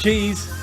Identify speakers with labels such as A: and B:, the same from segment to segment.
A: Cheese.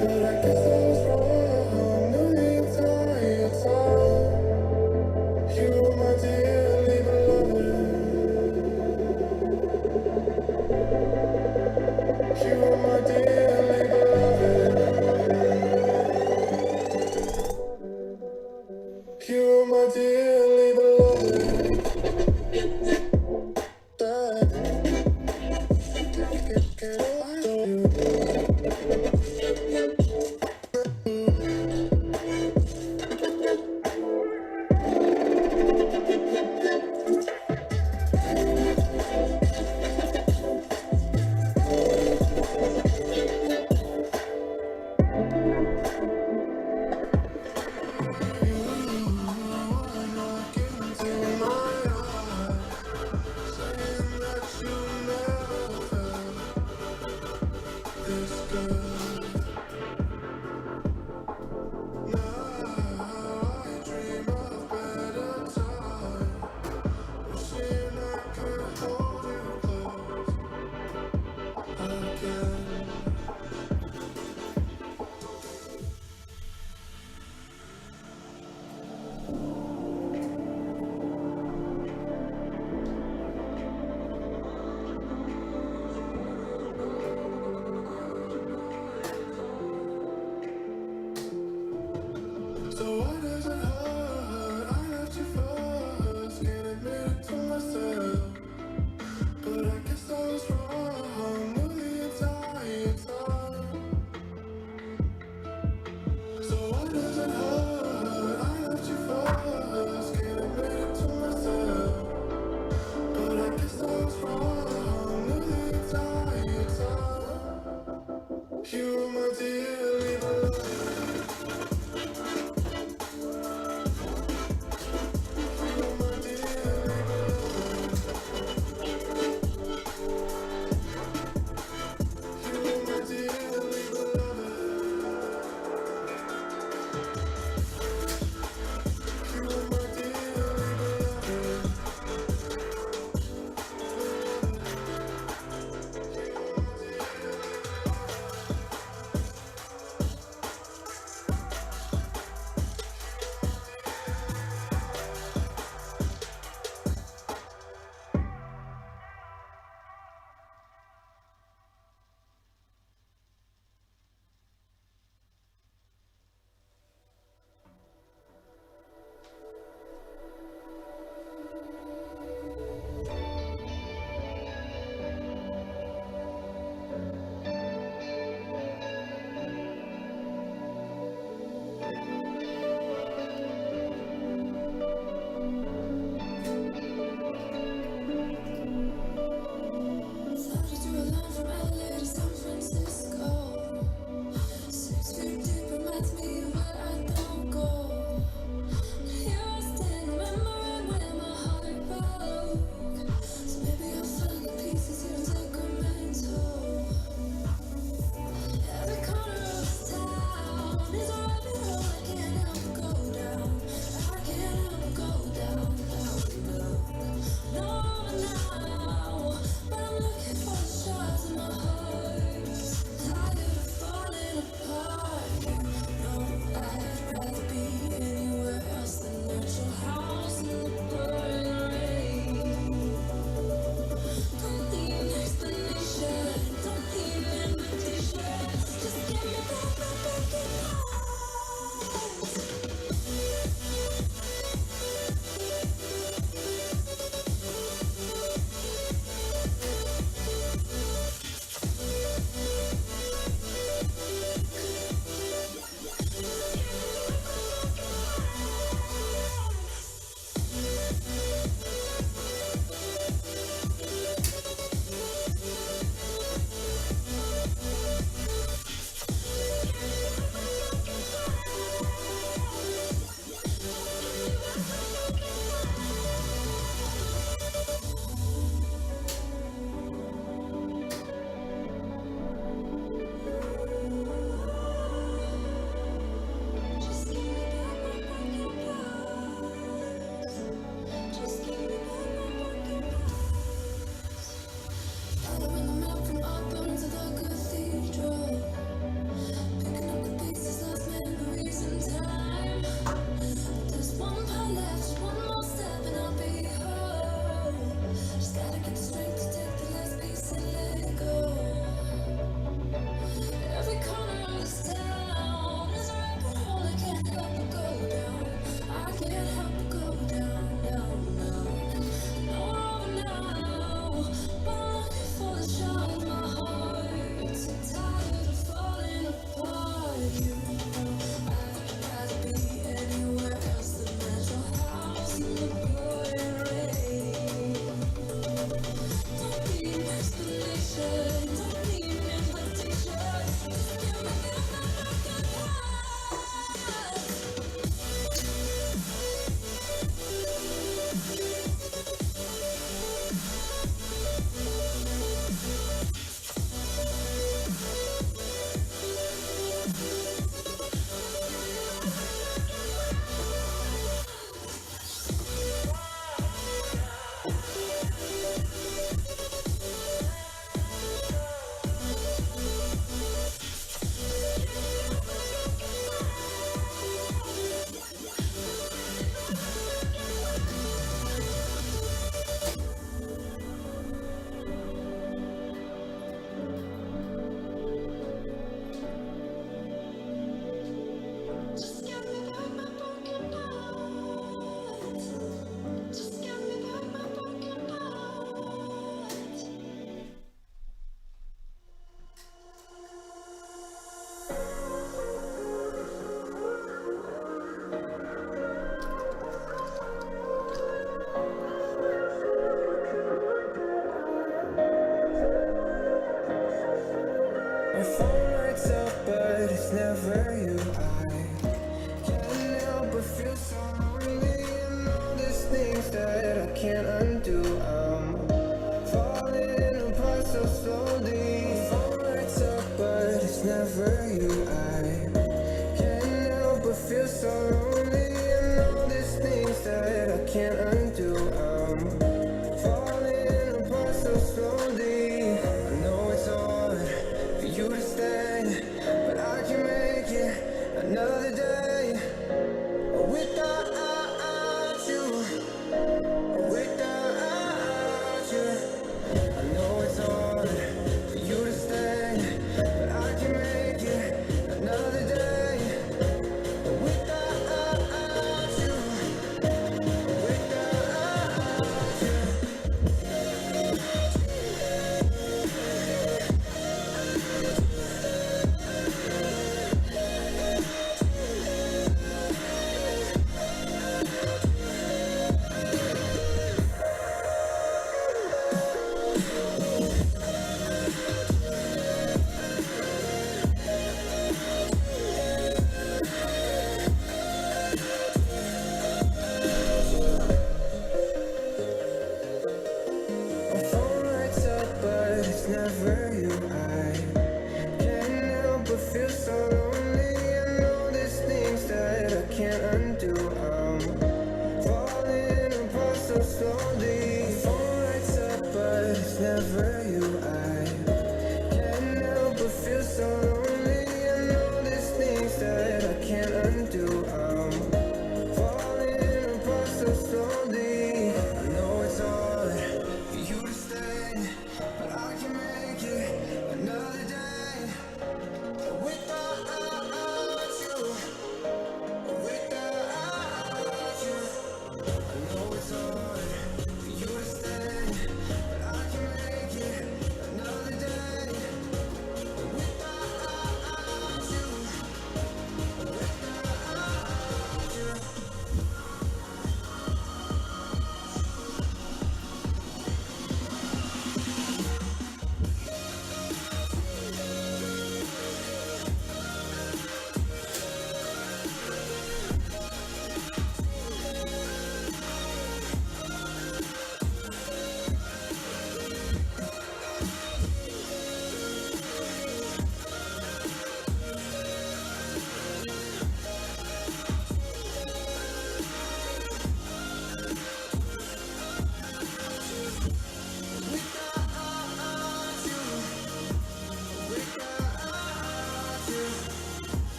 A: But I guess I was wrong the entire time. You were my dearly beloved. You were my dearly beloved. You were my dearly beloved. Can I never you. I can't help but feel so lonely, and all these things that I can't undo. I'm falling apart so slowly. Phone lights up, but it's never you. I can't help but feel so lonely, and all these things that I can't undo. I'm falling apart so slowly. I know it's hard for you to stay, but I can make it another day without you, without you. I know it's hard for you to stay, but I can make it another day without you, without you.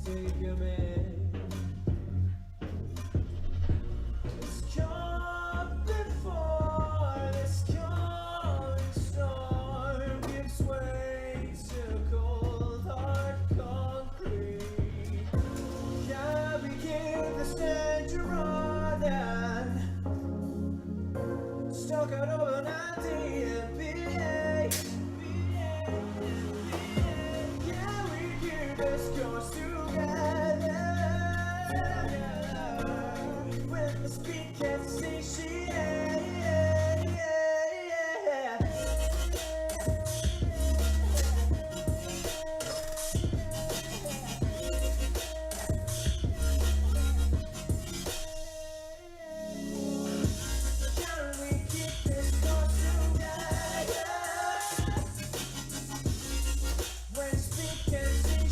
A: take him in. It's come before this coming storm gives way to cold hard concrete. Can we keep this danger running? Stuck out overnight NBA. Can we keep this course together? When the speed can't satiate. Can we keep this course together? When speed can't satiate.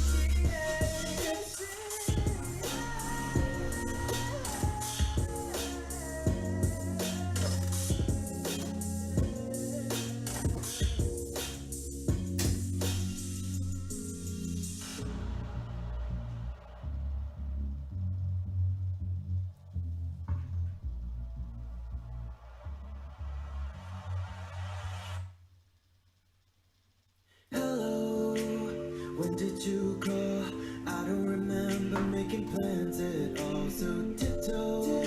A: Hello, when did you call? I don't remember making plans at all. So tiptoe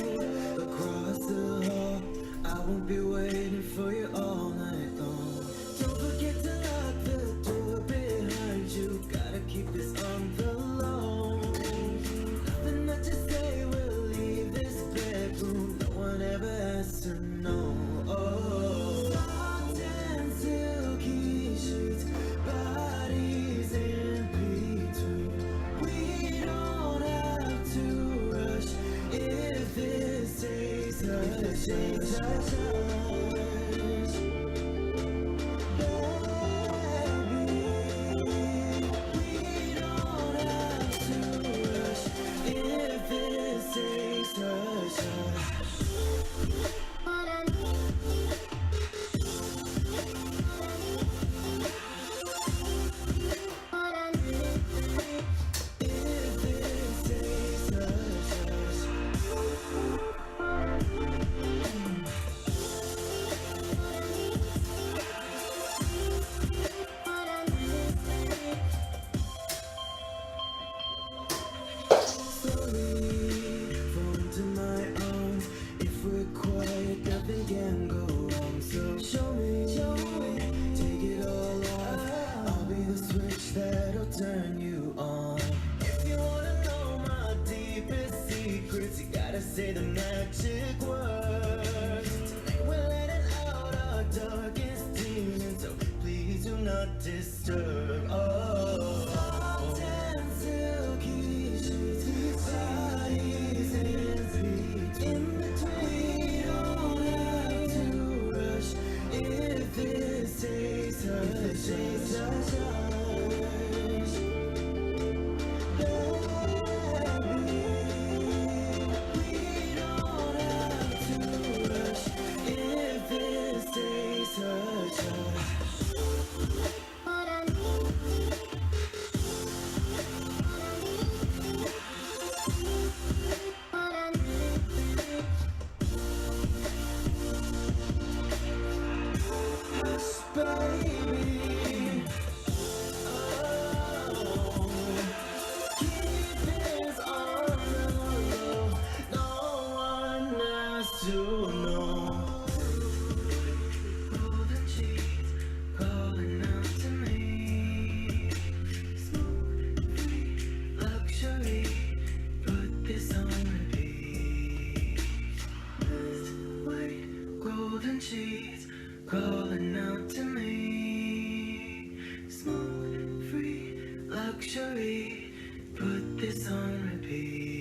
A: across the hall. I won't be waiting for you all night long. Don't forget to lock the door behind you. Gotta keep this on the low. Nothing much to say, we'll leave this bedroom. No one ever has to know. Oh, soft and silky sheets, bodies in between. We don't have to rush if this takes us. We don't have to rush if this takes us. Fall into my arms. If we're quiet, nothing can go wrong. So show me, take it all off. I'll be the switch that'll turn you on. If you wanna know my deepest secrets, you gotta say the magic words. Tonight we're letting out our darkest demons, so please do not disturb. Oh, soft and silky sheets, bodies in between. We don't have to rush if this takes us. We don't have to rush if this takes us. Baby, oh, keep this on the low. No one has to know. Golden sheets calling out to me. Smoke free luxury. Put this on repeat. Just white golden sheets calling out to me. Smoke free luxury. Put this on repeat.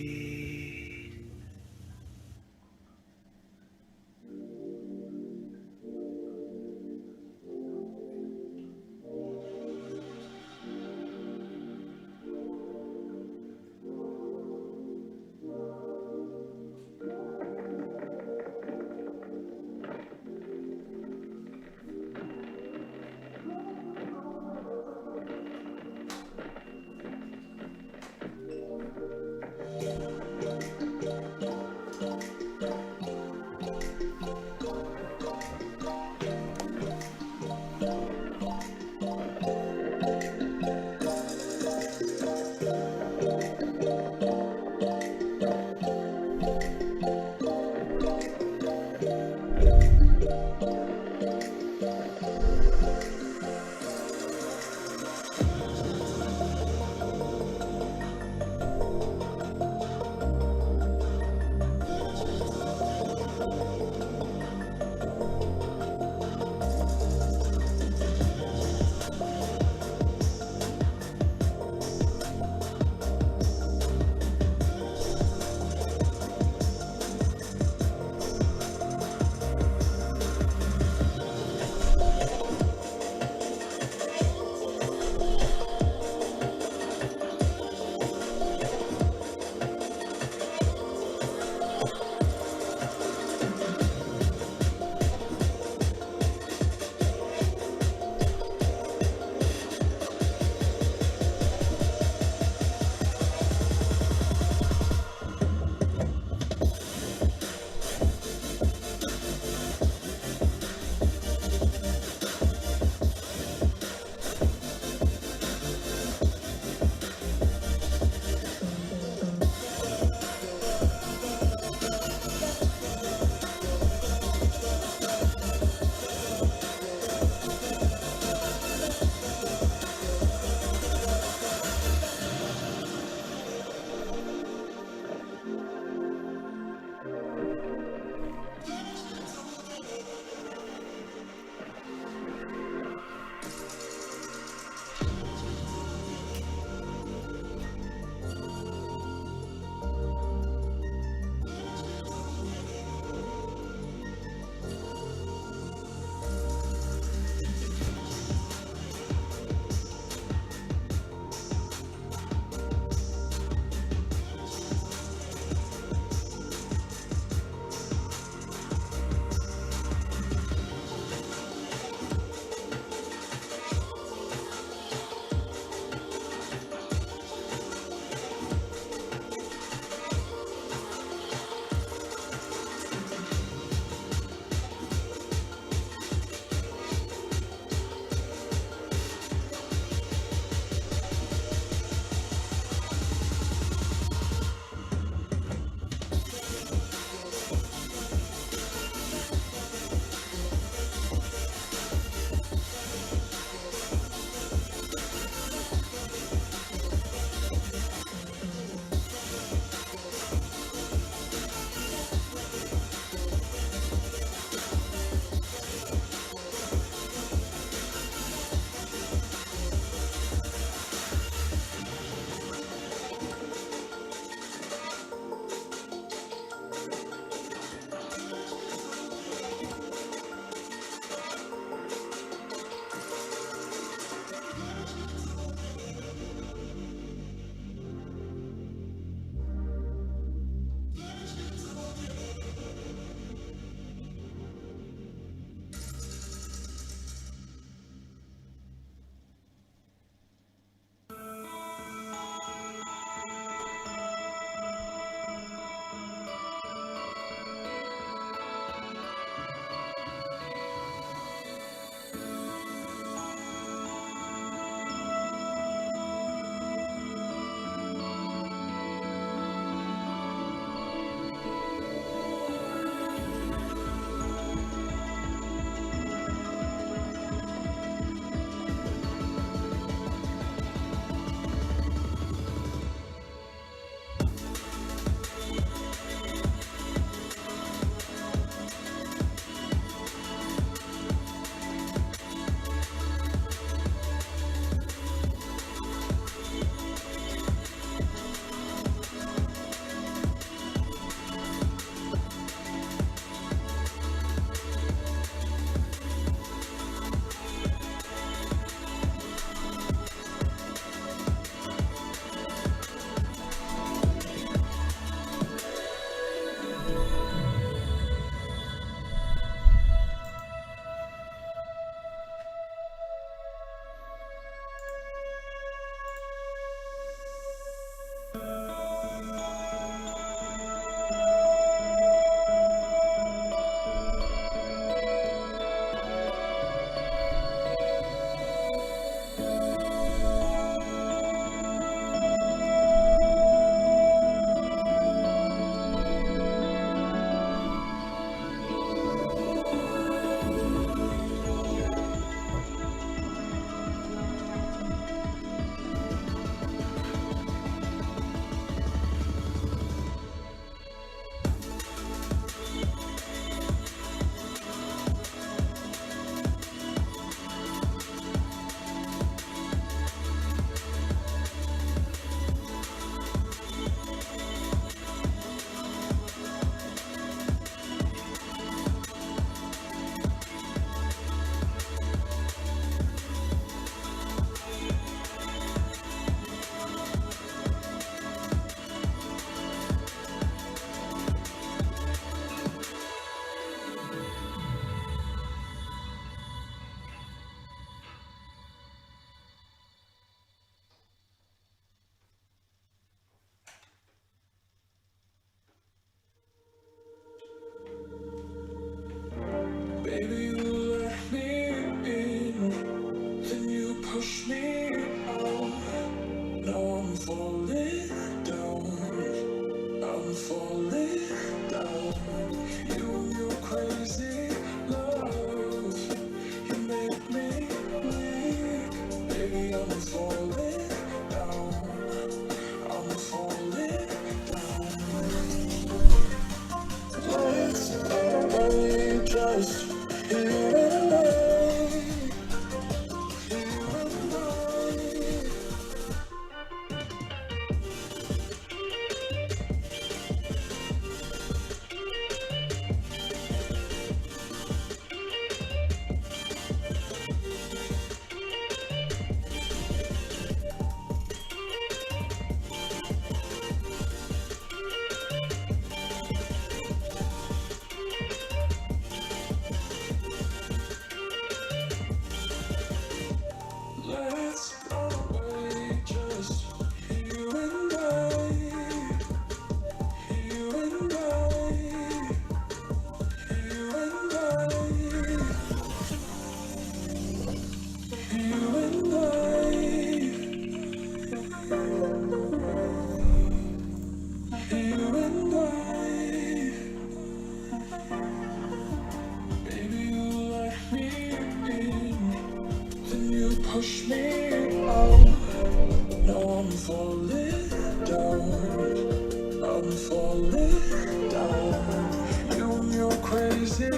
A: falling down. You and your crazy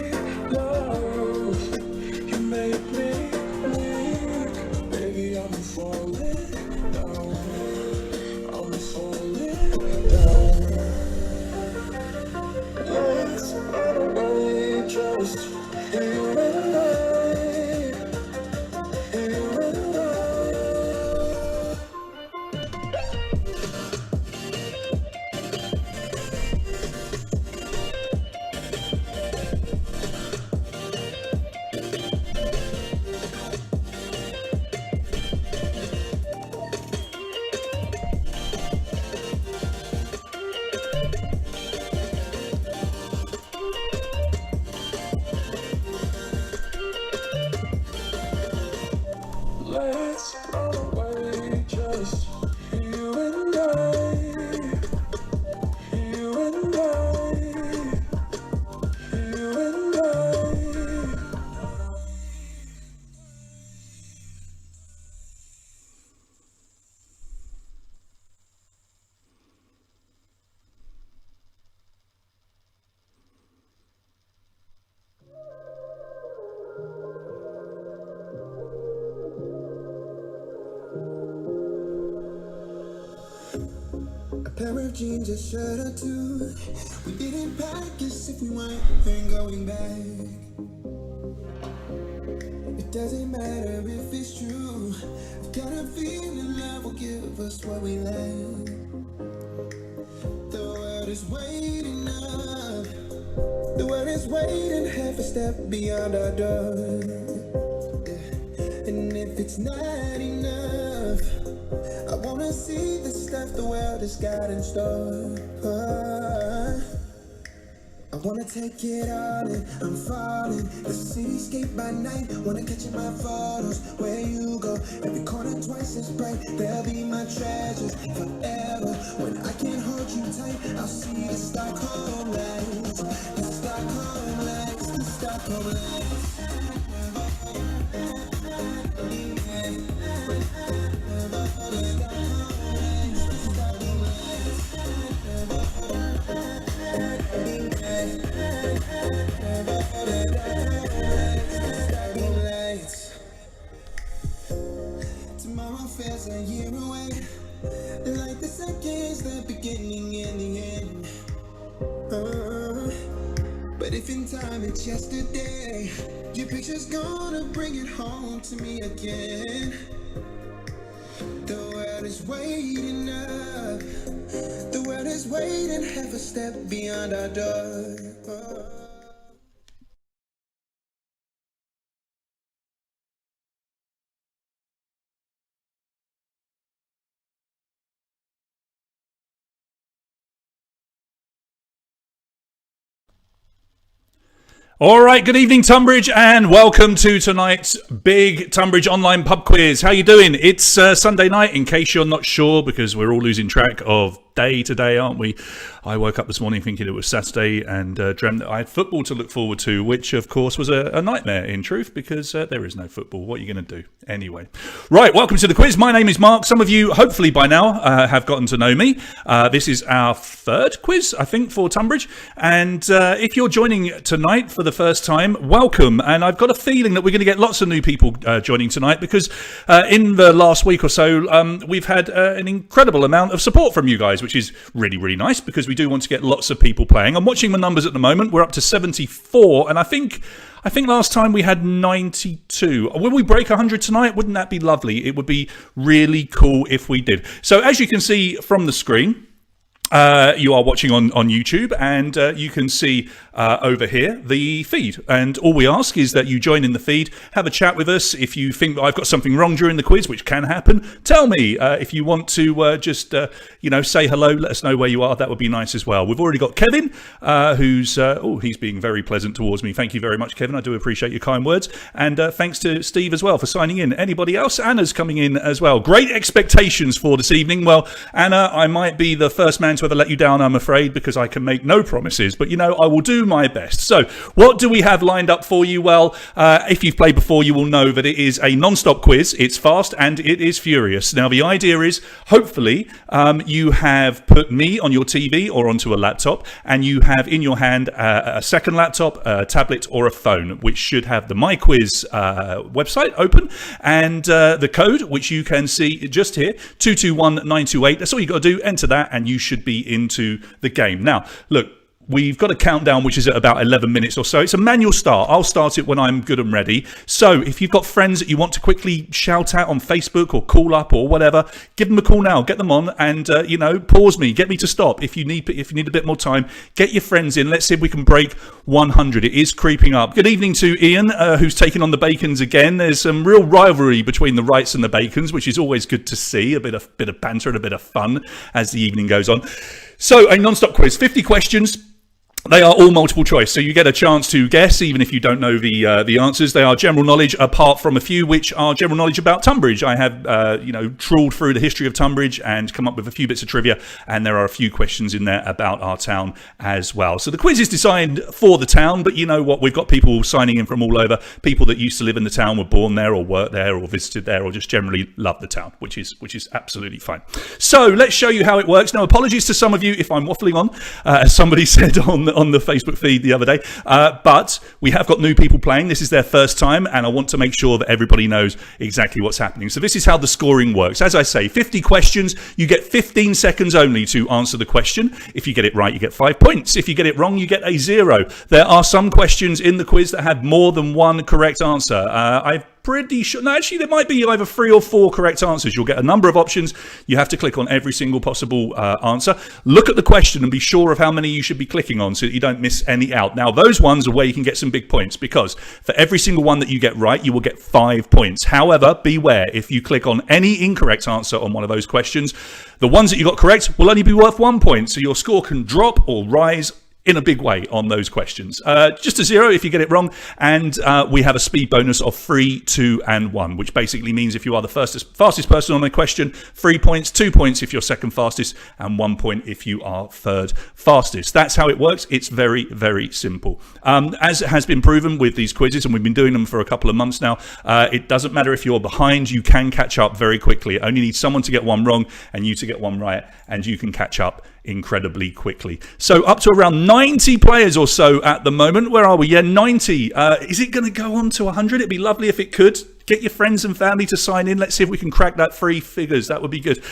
A: love, you make me weak. Baby, I'm falling down. I'm falling down. Let's run away, just you and I. Let's run away, just you and I, you and I, you and I. A pair of jeans, a shirt or two. We didn't pack as if we weren't going back. It doesn't matter if it's true. I've got a feeling love will give us what we lack. The world is waiting up. The world is waiting half a step beyond our door. And if it's not enough, I wanna see the stuff the world has got in store. I wanna take it all in, I'm falling. The cityscape by night, wanna catch in my photos. Where you go, every corner twice as bright. They'll be my treasures forever. When I can't hold you tight, I'll see the Stockholm lights. The Stockholm lights, the Stockholm lights. Tomorrow feels a year away, like the seconds, the beginning and the end. But if in time it's yesterday, your picture's gonna bring it home to me again. The world is waiting up. The world is waiting half a step beyond our door.
B: All right, good evening, Tonbridge, and welcome to tonight's big Tonbridge online pub quiz. How you doing? It's Sunday night, in case you're not sure, because we're all losing track of day today, aren't we? I woke up this morning thinking it was Saturday and dreamt that I had football to look forward to, which of course was a nightmare in truth, because there is no football. What are you going to do? Anyway. Right, welcome to the quiz. My name is Mark. Some of you, hopefully by now, have gotten to know me. This is our third quiz, I think, for Tonbridge. And if you're joining tonight for the first time, welcome. And I've got a feeling that we're going to get lots of new people joining tonight, because in the last week or so, we've had an incredible amount of support from you guys, which is really, really nice, because we do want to get lots of people playing. I'm watching the numbers at the moment. We're up to 74, and I think last time we had 92. Will we break 100 tonight? Wouldn't that be lovely? It would be really cool if we did. So as you can see from the screen, you are watching on YouTube, and you can see over here the feed. And all we ask is that you join in the feed, have a chat with us. If you think that I've got something wrong during the quiz, which can happen, tell me. If you want to just say hello, let us know where you are. That would be nice as well. We've already got Kevin, who's he's being very pleasant towards me. Thank you very much, Kevin. I do appreciate your kind words. And thanks to Steve as well for signing in. Anybody else? Anna's coming in as well. Great expectations for this evening. Well, Anna, I might be the first man going to ever let you down, I'm afraid, because I can make no promises. But, I will do my best. So what do we have lined up for you? Well, if you've played before, you will know that it is a non-stop quiz. It's fast and it is furious. Now, the idea is, hopefully, you have put me on your TV or onto a laptop, and you have in your hand a second laptop, a tablet, or a phone, which should have the My Quiz website open, and the code, which you can see just here, 221928. That's all you got to do. Enter that, and you should be into the game. Now, look. We've got a countdown, which is at about 11 minutes or so. It's a manual start. I'll start it when I'm good and ready. So if you've got friends that you want to quickly shout at on Facebook or call up or whatever, give them a call now. Get them on and, pause me. Get me to stop. If you need a bit more time, get your friends in. Let's see if we can break 100. It is creeping up. Good evening to Ian, who's taking on the Bacons again. There's some real rivalry between the Wrights and the Bacons, which is always good to see. A bit of banter and a bit of fun as the evening goes on. So a non-stop quiz, 50 questions. They are all multiple choice, so you get a chance to guess, even if you don't know the answers. They are general knowledge, apart from a few which are general knowledge about Tonbridge. I have, trawled through the history of Tonbridge and come up with a few bits of trivia, and there are a few questions in there about our town as well. So the quiz is designed for the town, but you know what? We've got people signing in from all over, people that used to live in the town, were born there, or worked there, or visited there, or just generally love the town, which is absolutely fine. So let's show you how it works. Now, apologies to some of you if I'm waffling on, as somebody said on the Facebook feed the other day, but we have got new people playing. This is their first time, and I want to make sure that everybody knows exactly what's happening. So this is how the scoring works. As I say, 50 questions, you get 15 seconds only to answer the question. If you get it right, you get 5 points. If you get it wrong, you get a 0. There are some questions in the quiz that have more than one correct answer. I've pretty sure, no, actually there might be either 3 or 4 correct answers. You'll get a number of options. You have to click on every single possible answer. Look at the question and be sure of how many you should be clicking on so that you don't miss any out. Now, those ones are where you can get some big points, because for every single one that you get right, you will get 5 points. However, beware, if you click on any incorrect answer on one of those questions, the ones that you got correct will only be worth 1 point, so your score can drop or rise in a big way on those questions. Just a 0 if you get it wrong, and we have a speed bonus of 3, 2, and 1, which basically means if you are the fastest person on a question, 3 points, 2 points if you're second fastest, and 1 point if you are third fastest. That's how it works. It's very, very simple. As it has been proven with these quizzes, and we've been doing them for a couple of months now, it doesn't matter if you're behind, you can catch up very quickly. It only needs someone to get one wrong and you to get one right, and you can catch up incredibly quickly. So up to around 90 players or so at the moment. Where are we? Yeah, 90. Is it going to go on to 100? It'd be lovely if it could. Get your friends and family to sign in. Let's see if we can crack that 3 figures. That would be good.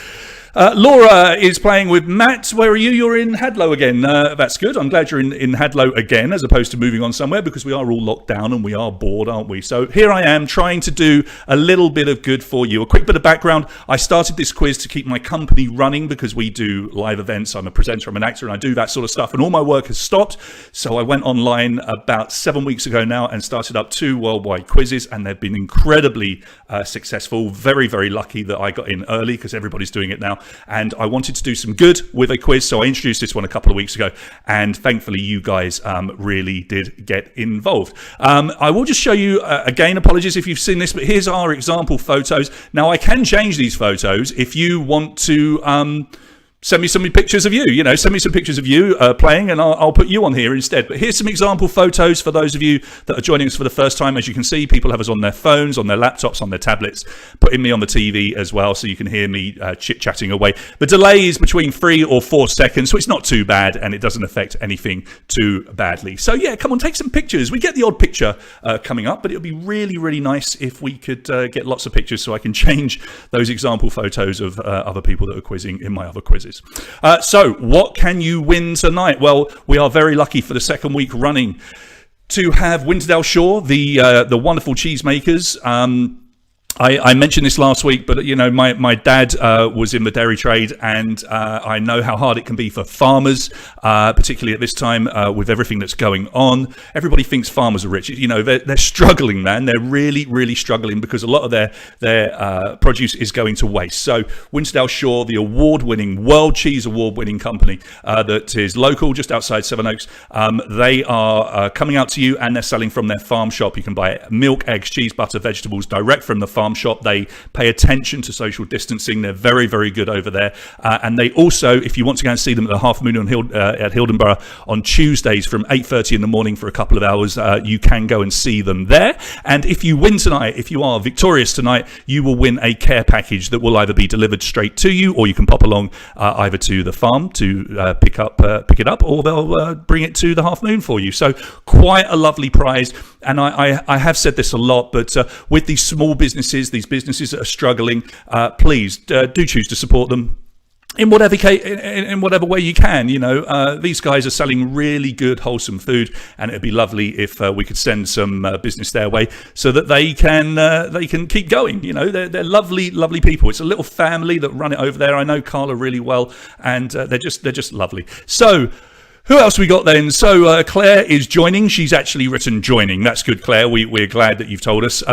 B: Laura is playing with Matt. Where are you? You're in Hadlow again. That's good. I'm glad you're in Hadlow again, as opposed to moving on somewhere, because we are all locked down and we are bored, aren't we? So here I am trying to do a little bit of good for you. A quick bit of background. I started this quiz to keep my company running, because we do live events. I'm a presenter, I'm an actor, and I do that sort of stuff. And all my work has stopped. So I went online about 7 weeks ago now and started up 2 worldwide quizzes, and they've been incredibly successful. Very, very lucky that I got in early, because everybody's doing it now. And I wanted to do some good with a quiz, so I introduced this one a couple of weeks ago, and thankfully you guys really did get involved. I will just show you, again, apologies if you've seen this, but here's our example photos. Now, I can change these photos if you want to send me some pictures of you, send me some pictures of you playing, and I'll put you on here instead. But here's some example photos for those of you that are joining us for the first time. As you can see, people have us on their phones, on their laptops, on their tablets, putting me on the TV as well, so you can hear me chit-chatting away. The delay is between 3 or 4 seconds, so it's not too bad, and it doesn't affect anything too badly. So yeah, come on, take some pictures. We get the odd picture coming up, but it would be really, really nice if we could get lots of pictures so I can change those example photos of other people that are quizzing in my other quizzes. So what can you win tonight? Well, we are very lucky for the second week running to have Winterdale Shore, the wonderful cheesemakers. I mentioned this last week, but my dad was in the dairy trade, and I know how hard it can be for farmers, particularly at this time with everything that's going on. Everybody thinks farmers are rich. They're struggling, man. They're really, really struggling, because a lot of their produce is going to waste. So Winterdale Shore, the award-winning, World Cheese Award-winning company that is local, just outside Sevenoaks, they are coming out to you, and they're selling from their farm shop. You can buy milk, eggs, cheese, butter, vegetables direct from the farm farm shop. They pay attention to social distancing. They're very, very good over there. And they also, if you want to go and see them at the Half Moon at Hildenborough on Tuesdays from 8:30 in the morning for a couple of hours, you can go and see them there. And if you win tonight, if you are victorious tonight, you will win a care package that will either be delivered straight to you, or you can pop along either to the farm to pick it up, or they'll bring it to the Half Moon for you. So quite a lovely prize. And I have said this a lot, but with these small businesses, these businesses that are struggling, please do choose to support them in whatever way you can. These guys are selling really good, wholesome food, and it'd be lovely if we could send some business their way so that they can keep going. They're lovely people. It's a little family that run it over there. I know Carla really well, and they're just lovely. So who else we got then? So Claire is joining. She's actually written joining. That's good, Claire. We're glad that you've told us.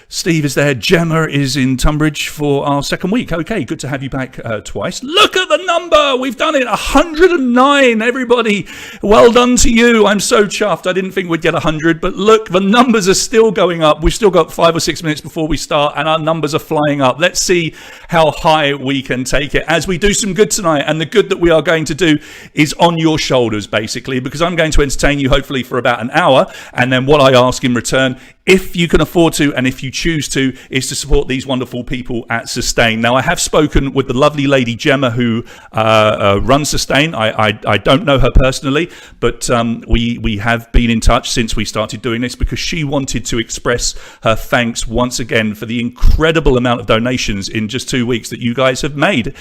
B: Steve is there. Gemma is in Tonbridge for our second week. Okay, good to have you back twice. Look at the number. We've done it. 109. Everybody, well done to you. I'm so chuffed. I didn't think we'd get 100, but look, the numbers are still going up. We've still got 5 or 6 minutes before we start, and our numbers are flying up. Let's see how high we can take it as we do some good tonight. And the good that we are going to do is on your shoulders, basically, because I'm going to entertain you hopefully for about an hour, and then what I ask in return, if you can afford to and if you choose to, is to support these wonderful people at Sustain. Now, I have spoken with the lovely lady Gemma who runs Sustain. I don't know her personally, but we have been in touch since we started doing this, because she wanted to express her thanks once again for the incredible amount of donations in just 2 weeks that you guys have made.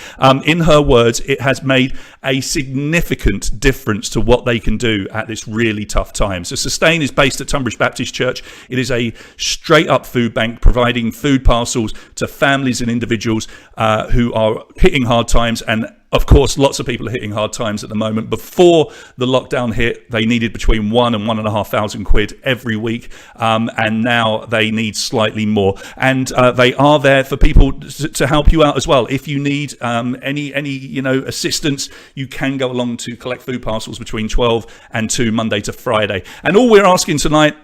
B: In her words, it has made a significant difference to what they can do at this really tough time. So Sustain is based at Tonbridge Baptist Church. It is a straight up food bank providing food parcels to families and individuals who are hitting hard times. And of course, lots of people are hitting hard times at the moment. Before the lockdown hit, they needed between £1,000 and £1,500 every week, and now they need slightly more. And they are there for people to help you out as well. If you need any assistance, you can go along to collect food parcels between 12 and 2 Monday to Friday. And all we're asking tonight,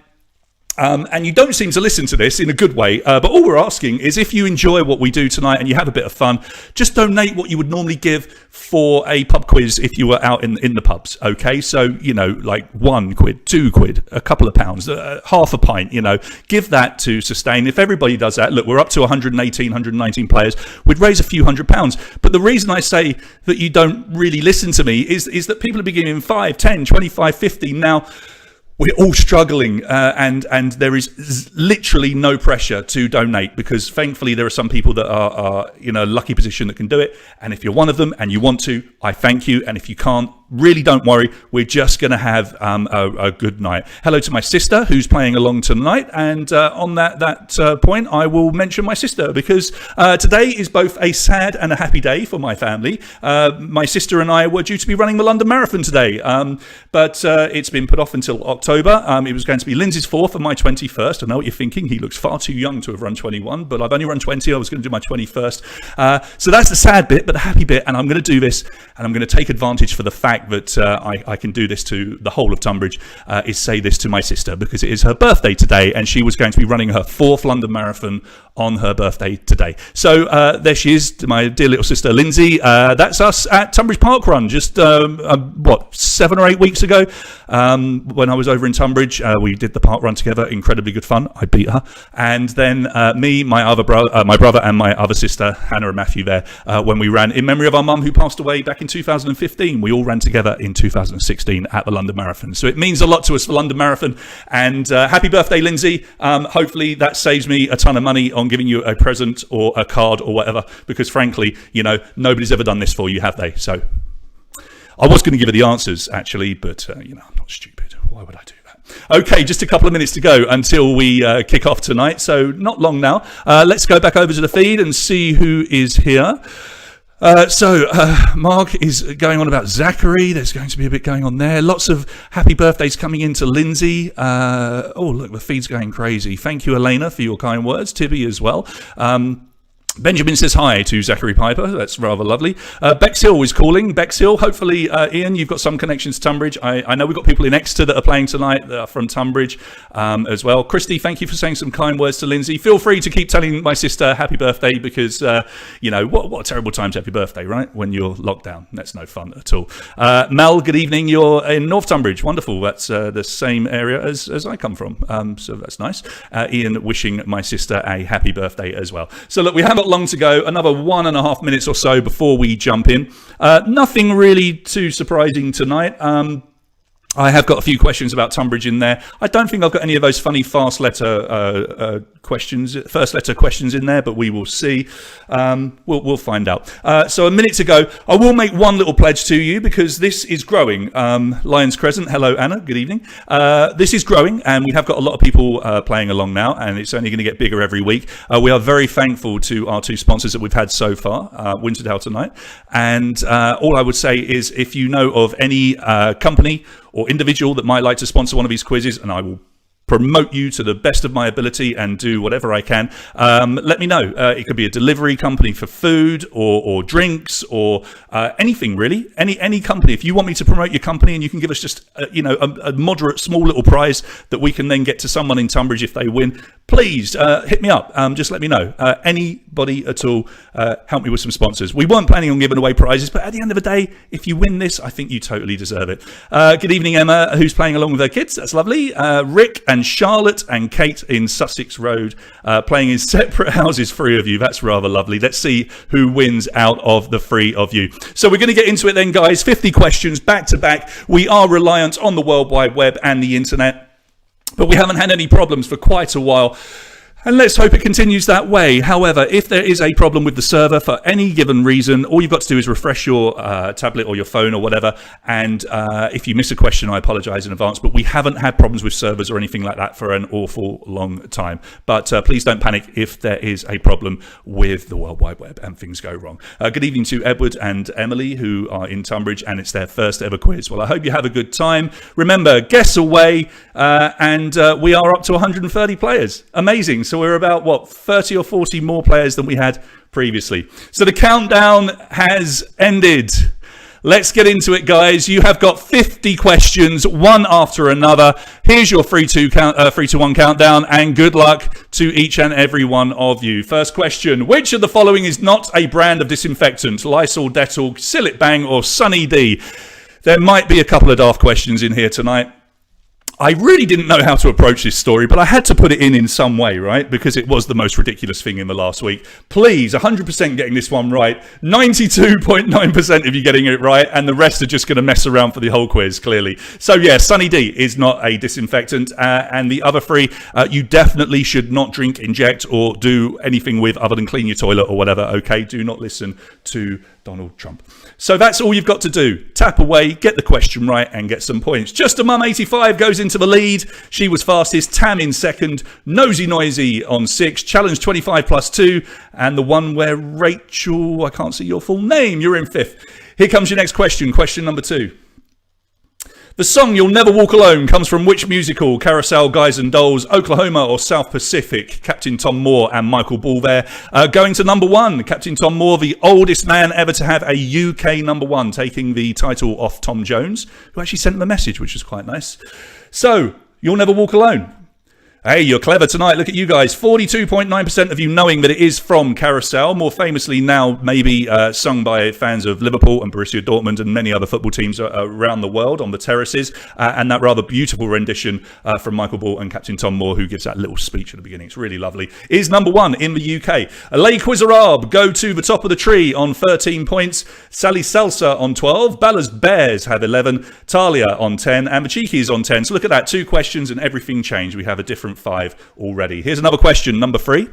B: and you don't seem to listen to this in a good way, but all we're asking is, if you enjoy what we do tonight and you have a bit of fun, just donate what you would normally give for a pub quiz if you were out in the pubs. Okay, so like £1, £2, a couple of pounds, half a pint. Give that to Sustain. If everybody does that, look, we're up to 119 players. We'd raise a few £100s. But the reason I say that you don't really listen to me is that people are giving 5, 10, 25, 50 now. We're all struggling, and there is literally no pressure to donate, because thankfully there are some people that are in a lucky position that can do it. And if you're one of them and you want to, I thank you. And if you can't, really don't worry. We're just going to have a good night. Hello to my sister who's playing along tonight. And on that point, I will mention my sister, because today is both a sad and a happy day for my family. My sister and I were due to be running the London Marathon today, but it's been put off until October. It was going to be Lindsay's 4th and my 21st. I know what you're thinking. He looks far too young to have run 21, but I've only run 20. I was going to do my 21st. So that's the sad bit, but the happy bit, and I'm going to do this, and I'm going to take advantage for the fact that I can do this to the whole of Tonbridge, is say this to my sister, because it is her birthday today, and she was going to be running her 4th London Marathon on her birthday today. So there she is, my dear little sister Lindsay. That's us at Tonbridge Park Run just 7 or 8 weeks ago, when I was over in Tonbridge. We did the park run together. Incredibly good fun. I beat her, and then me, my brother and my other sister Hannah and Matthew there, when we ran in memory of our mum who passed away back in 2015. We all ran together in 2016 at the London Marathon. So it means a lot to us, the London Marathon. And happy birthday, Lindsay. Hopefully that saves me a ton of money on giving you a present or a card or whatever, because frankly, nobody's ever done this for you, have they? So I was going to give her the answers actually, but I'm not stupid. Why would I do that? Okay, just a couple of minutes to go until we kick off tonight, so not long now. Let's go back over to the feed and see who is here. Mark is going on about Zachary. There's going to be a bit going on there. Lots of happy birthdays coming in to Lindsay. Look, the feed's going crazy. Thank you, Elena, for your kind words. Tibby as well. Benjamin says hi to Zachary Piper. That's rather lovely. Bexhill is calling. Bexhill, hopefully, Ian, you've got some connections to Tonbridge. I know we've got people in Exeter that are playing tonight that are from Tonbridge as well. Christy, thank you for saying some kind words to Lindsay. Feel free to keep telling my sister happy birthday because, what a terrible time to have your birthday, right? When you're locked down. That's no fun at all. Mel, good evening. You're in North Tonbridge. Wonderful. That's the same area as I come from. So that's nice. Ian wishing my sister a happy birthday as well. So look, we haven't long to go, another 1.5 minutes or so before we jump in. Nothing really too surprising tonight. I have got a few questions about Tonbridge in there. I don't think I've got any of those funny first letter questions in there, but we will see. We'll find out. So a minute to go. I will make one little pledge to you because this is growing. Lions Crescent, hello Anna, good evening. This is growing and we have got a lot of people playing along now and it's only going to get bigger every week. We are very thankful to our two sponsors that we've had so far, Winterdale tonight. And all I would say is if you know of any company or individual that might like to sponsor one of these quizzes, and I will promote you to the best of my ability and do whatever I can, let me know. It could be a delivery company for food or drinks or anything really, any company. If you want me to promote your company and you can give us just a moderate small little prize that we can then get to someone in Tonbridge if they win, please hit me up. Just let me know. Anybody at all, help me with some sponsors. We weren't planning on giving away prizes, but at the end of the day, if you win this, I think you totally deserve it. Good evening, Emma, who's playing along with her kids. That's lovely. Rick and Charlotte and Kate in Sussex Road, playing in separate houses, 3 of you. That's rather lovely. Let's see who wins out of the 3 of you. So we're going to get into it then, guys. 50 questions back to back. We are reliant on the World Wide Web and the internet, but we haven't had any problems for quite a while. And let's hope it continues that way. However, if there is a problem with the server for any given reason, all you've got to do is refresh your tablet or your phone or whatever. And if you miss a question, I apologize in advance. But we haven't had problems with servers or anything like that for an awful long time. But please don't panic if there is a problem with the World Wide Web and things go wrong. Good evening to Edward and Emily, who are in Tonbridge, and it's their first ever quiz. Well, I hope you have a good time. Remember, guess away, and we are up to 130 players. Amazing. So we're about, 30 or 40 more players than we had previously. So the countdown has ended. Let's get into it, guys. You have got 50 questions, one after another. Here's your 3 to 1 countdown, and good luck to each and every one of you. First question: which of the following is not a brand of disinfectant? Lysol, Dettol, Seal-It Bang, or Sunny D? There might be a couple of daft questions in here tonight. I really didn't know how to approach this story, but I had to put it in some way, right? Because it was the most ridiculous thing in the last week. Please, 100% getting this one right. 92.9% of you getting it right, and the rest are just going to mess around for the whole quiz, clearly. So yeah, Sunny D is not a disinfectant, and the other 3, you definitely should not drink, inject, or do anything with other than clean your toilet or whatever, okay? Do not listen to Donald Trump. So that's all you've got to do. Tap away, get the question right, and get some points. Just a Mum 85 goes into the lead. She was fastest. Tam in second. Nosy Noisy on 6. Challenge 25 plus 2. And the one where Rachel, I can't see your full name, you're in 5th. Here comes your next question. Question number 2. The song You'll Never Walk Alone comes from which musical? Carousel, Guys and Dolls, Oklahoma, or South Pacific? Captain Tom Moore and Michael Ball there. Going to number 1, Captain Tom Moore, the oldest man ever to have a UK number 1, taking the title off Tom Jones, who actually sent him a message, which was quite nice. So, You'll Never Walk Alone. Hey, you're clever tonight. Look at you guys. 42.9% of you knowing that it is from Carousel, more famously now maybe sung by fans of Liverpool and Borussia Dortmund and many other football teams around the world on the terraces. And that rather beautiful rendition from Michael Ball and Captain Tom Moore, who gives that little speech at the beginning. It's really lovely. Is number 1 in the UK. Les Quizarab go to the top of the tree on 13 points. Sally Salsa on 12. Balla's Bears have 11. Talia on 10. And the Cheekies on 10. So look at that. 2 questions and everything changed. We have a different 5 already. Here's another question, number 3.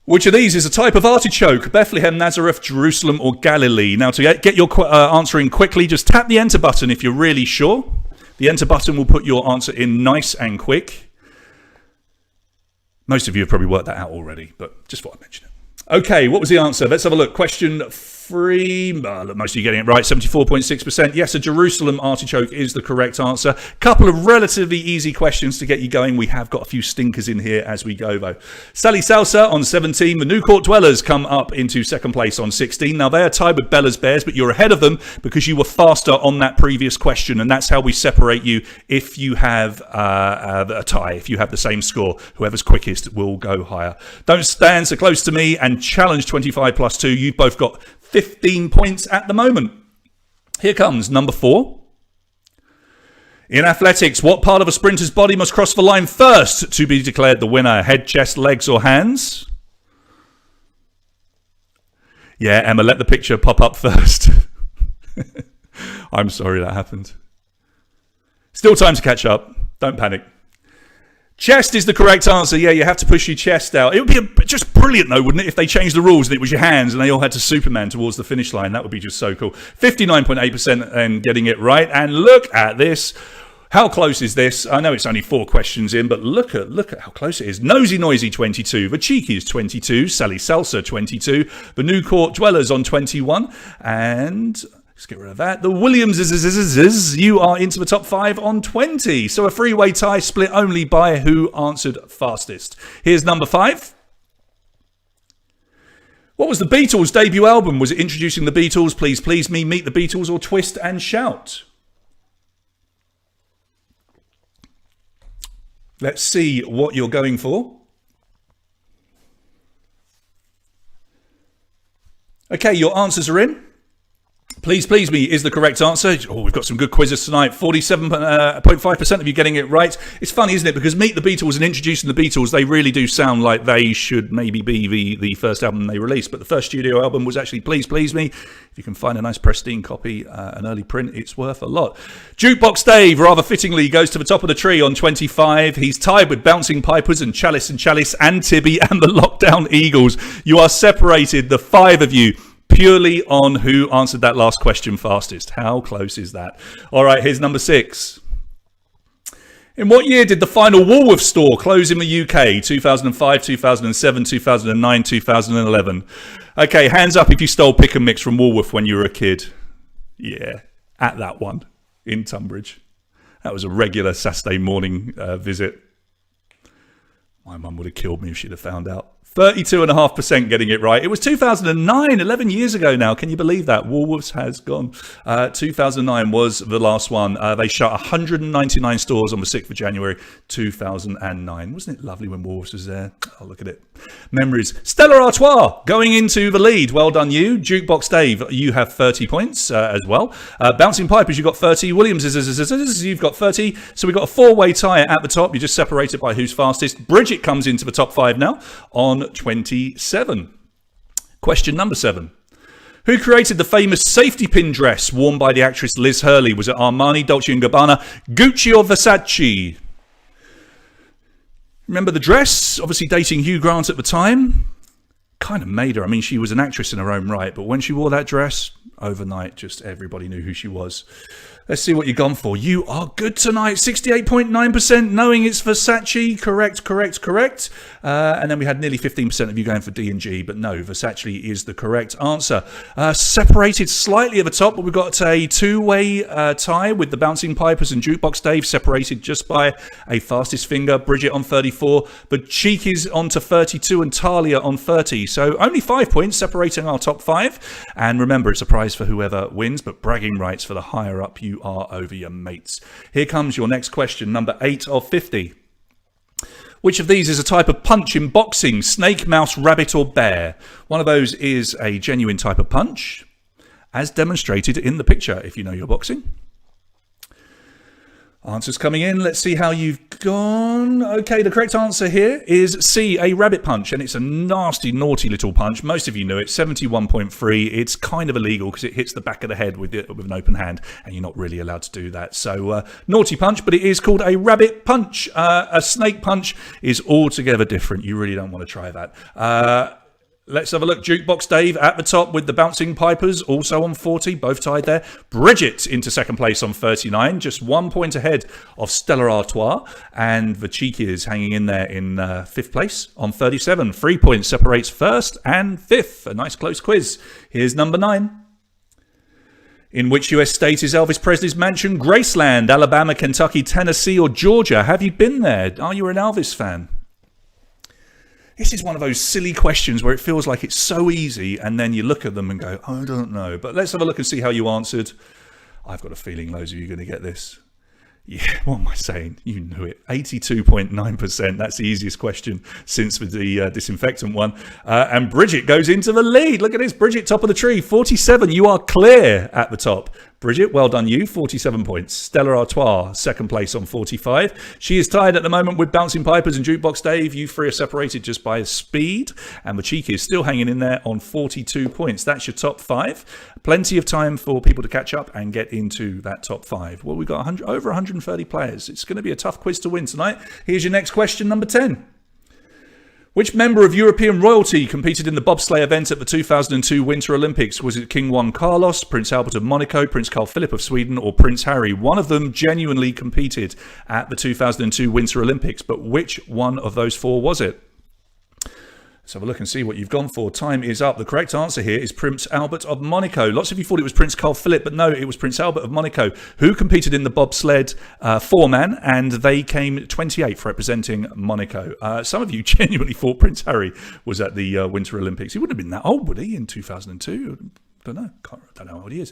B: Which of these is a type of artichoke? Bethlehem, Nazareth, Jerusalem, or Galilee? Now, to get your answer in quickly, just tap the enter button if you're really sure. The enter button will put your answer in nice and quick. Most of you have probably worked that out already, but just thought I'd mention it. Okay, what was the answer? Let's have a look. Question Look, most of you getting it right, 74.6%. Yes, a Jerusalem artichoke is the correct answer. Couple of relatively easy questions to get you going. We have got a few stinkers in here as we go, though. Sally Salsa on 17. The New Court Dwellers come up into second place on 16. Now, they are tied with Bella's Bears, but you're ahead of them because you were faster on that previous question, and that's how we separate you if you have a tie. If you have the same score, whoever's quickest will go higher. Don't stand so close to me and challenge 25 plus 2. You've both got 15 points at the moment. Here comes number 4. In athletics, what part of a sprinter's body must cross the line first to be declared the winner? Head, chest, legs, or hands? Yeah, Emma, let the picture pop up first. I'm sorry that happened. Still time to catch up. Don't panic. Chest is the correct answer. Yeah, you have to push your chest out. It would be just brilliant, though, wouldn't it, if they changed the rules and it was your hands and they all had to Superman towards the finish line. That would be just so cool. 59.8% and getting it right. And look at this. How close is this? I know it's only 4 questions in, but look at how close it is. Nosy Noisy 22, the Cheekies 22, Sally Salsa 22, the New Court Dwellers on 21, and let's get rid of that. The Williams, you are into the top 5 on 20. So a three-way tie split only by who answered fastest. Here's number 5. What was the Beatles' debut album? Was it Introducing the Beatles, Please Please Me, Meet the Beatles, or Twist and Shout? Let's see what you're going for. Okay, your answers are in. Please Please Me is the correct answer. Oh, we've got some good quizzes tonight. 47.5% of you getting it right. It's funny, isn't it? Because Meet the Beatles and Introducing the Beatles, they really do sound like they should maybe be the first album they released. But the first studio album was actually Please Please Me. If you can find a nice pristine copy, an early print, it's worth a lot. Jukebox Dave, rather fittingly, goes to the top of the tree on 25. He's tied with Bouncing Pipers and Chalice and Tibby and the Lockdown Eagles. You are separated, the 5 of you, purely on who answered that last question fastest. How close is that? All right, here's number 6. In what year did the final Woolworths store close in the UK? 2005, 2007, 2009, 2011. Okay, hands up if you stole Pick and Mix from Woolworth when you were a kid. Yeah, at that one in Tonbridge. That was a regular Saturday morning visit. My mum would have killed me if she'd have found out. 32.5% getting it right. It was 2009, 11 years ago now. Can you believe that? Woolworths has gone. 2009 was the last one. They shut 199 stores on the 6th of January, 2009. Wasn't it lovely when Woolworths was there? Oh, look at it. Memories. Stella Artois going into the lead. Well done, you. Jukebox Dave, you have 30 points as well. Bouncing Pipers, you've got 30. Williams, you've got 30. So we've got a 4-way tie at the top. You're just separated by who's fastest. Bridget comes into the top 5 now on 27. Question number 7. Who created the famous safety pin dress worn by the actress Liz Hurley? Was it Armani, Dolce & Gabbana, Gucci or Versace? Remember the dress? Obviously dating Hugh Grant at the time. Kind of made her. I mean, she was an actress in her own right, but when she wore that dress, overnight, just everybody knew who she was. Let's see what you've gone for. You are good tonight. 68.9% knowing it's Versace. Correct. And then we had nearly 15% of you going for D&G, but no, Versace is the correct answer. Separated slightly at the top, but we've got a 2-way tie with the Bouncing Pipers and Jukebox Dave separated just by a fastest finger. Bridget on 34, but Cheeky's on to 32 and Talia on 30. So only 5 points separating our top 5. And remember, it's a prize for whoever wins, but bragging rights for the higher up you are over your mates. Here comes your next question, number 8 of 50. Which of these is a type of punch in boxing? Snake, mouse, rabbit, or bear? One of those is a genuine type of punch, as demonstrated in the picture, if you know your boxing. Answers coming in. Let's see how you've gone. Okay, the correct answer here is C, a rabbit punch. And it's a nasty, naughty little punch. Most of you know it. 71.3. It's kind of illegal because it hits the back of the head with an open hand. And you're not really allowed to do that. So, naughty punch, but it is called a rabbit punch. A snake punch is altogether different. You really don't want to try that. Let's have a look. Jukebox Dave at the top with the Bouncing Pipers, also on 40, both tied there. Bridget into second place on 39, just 1 point ahead of Stella Artois. And the Cheekies hanging in there in fifth place on 37. 3 points separates first and fifth. A nice close quiz. Here's number 9. In which US state is Elvis Presley's mansion? Graceland, Alabama, Kentucky, Tennessee, or Georgia? Have you been there? Are you an Elvis fan? This is one of those silly questions where it feels like it's so easy and then you look at them and go, oh, I don't know. But let's have a look and see how you answered. I've got a feeling loads of you are going to get this. Yeah, what am I saying? You knew it. 82.9%. That's the easiest question since the disinfectant one. And Bridget goes into the lead. Look at this. Bridget, top of the tree. 47. You are clear at the top. Bridget, well done you. 47 points. Stella Artois, second place on 45. She is tied at the moment with Bouncing Pipers and Jukebox Dave. You three are separated just by speed. And the Cheeky is still hanging in there on 42 points. That's your top 5. Plenty of time for people to catch up and get into that top 5. Well, we've got over 130 players. It's going to be a tough quiz to win tonight. Here's your next question, number 10. Which member of European royalty competed in the bobsleigh event at the 2002 Winter Olympics? Was it King Juan Carlos, Prince Albert of Monaco, Prince Carl Philip of Sweden, or Prince Harry? One of them genuinely competed at the 2002 Winter Olympics, but which one of those 4 was it? Let's have a look and see what you've gone for. Time is up. The correct answer here is Prince Albert of Monaco. Lots of you thought it was Prince Carl Philip, but no, it was Prince Albert of Monaco who competed in the bobsled 4-man, and they came 28th representing Monaco. Some of you genuinely thought Prince Harry was at the Winter Olympics. He wouldn't have been that old, would he, in 2002? Don't know. Don't know how old he is.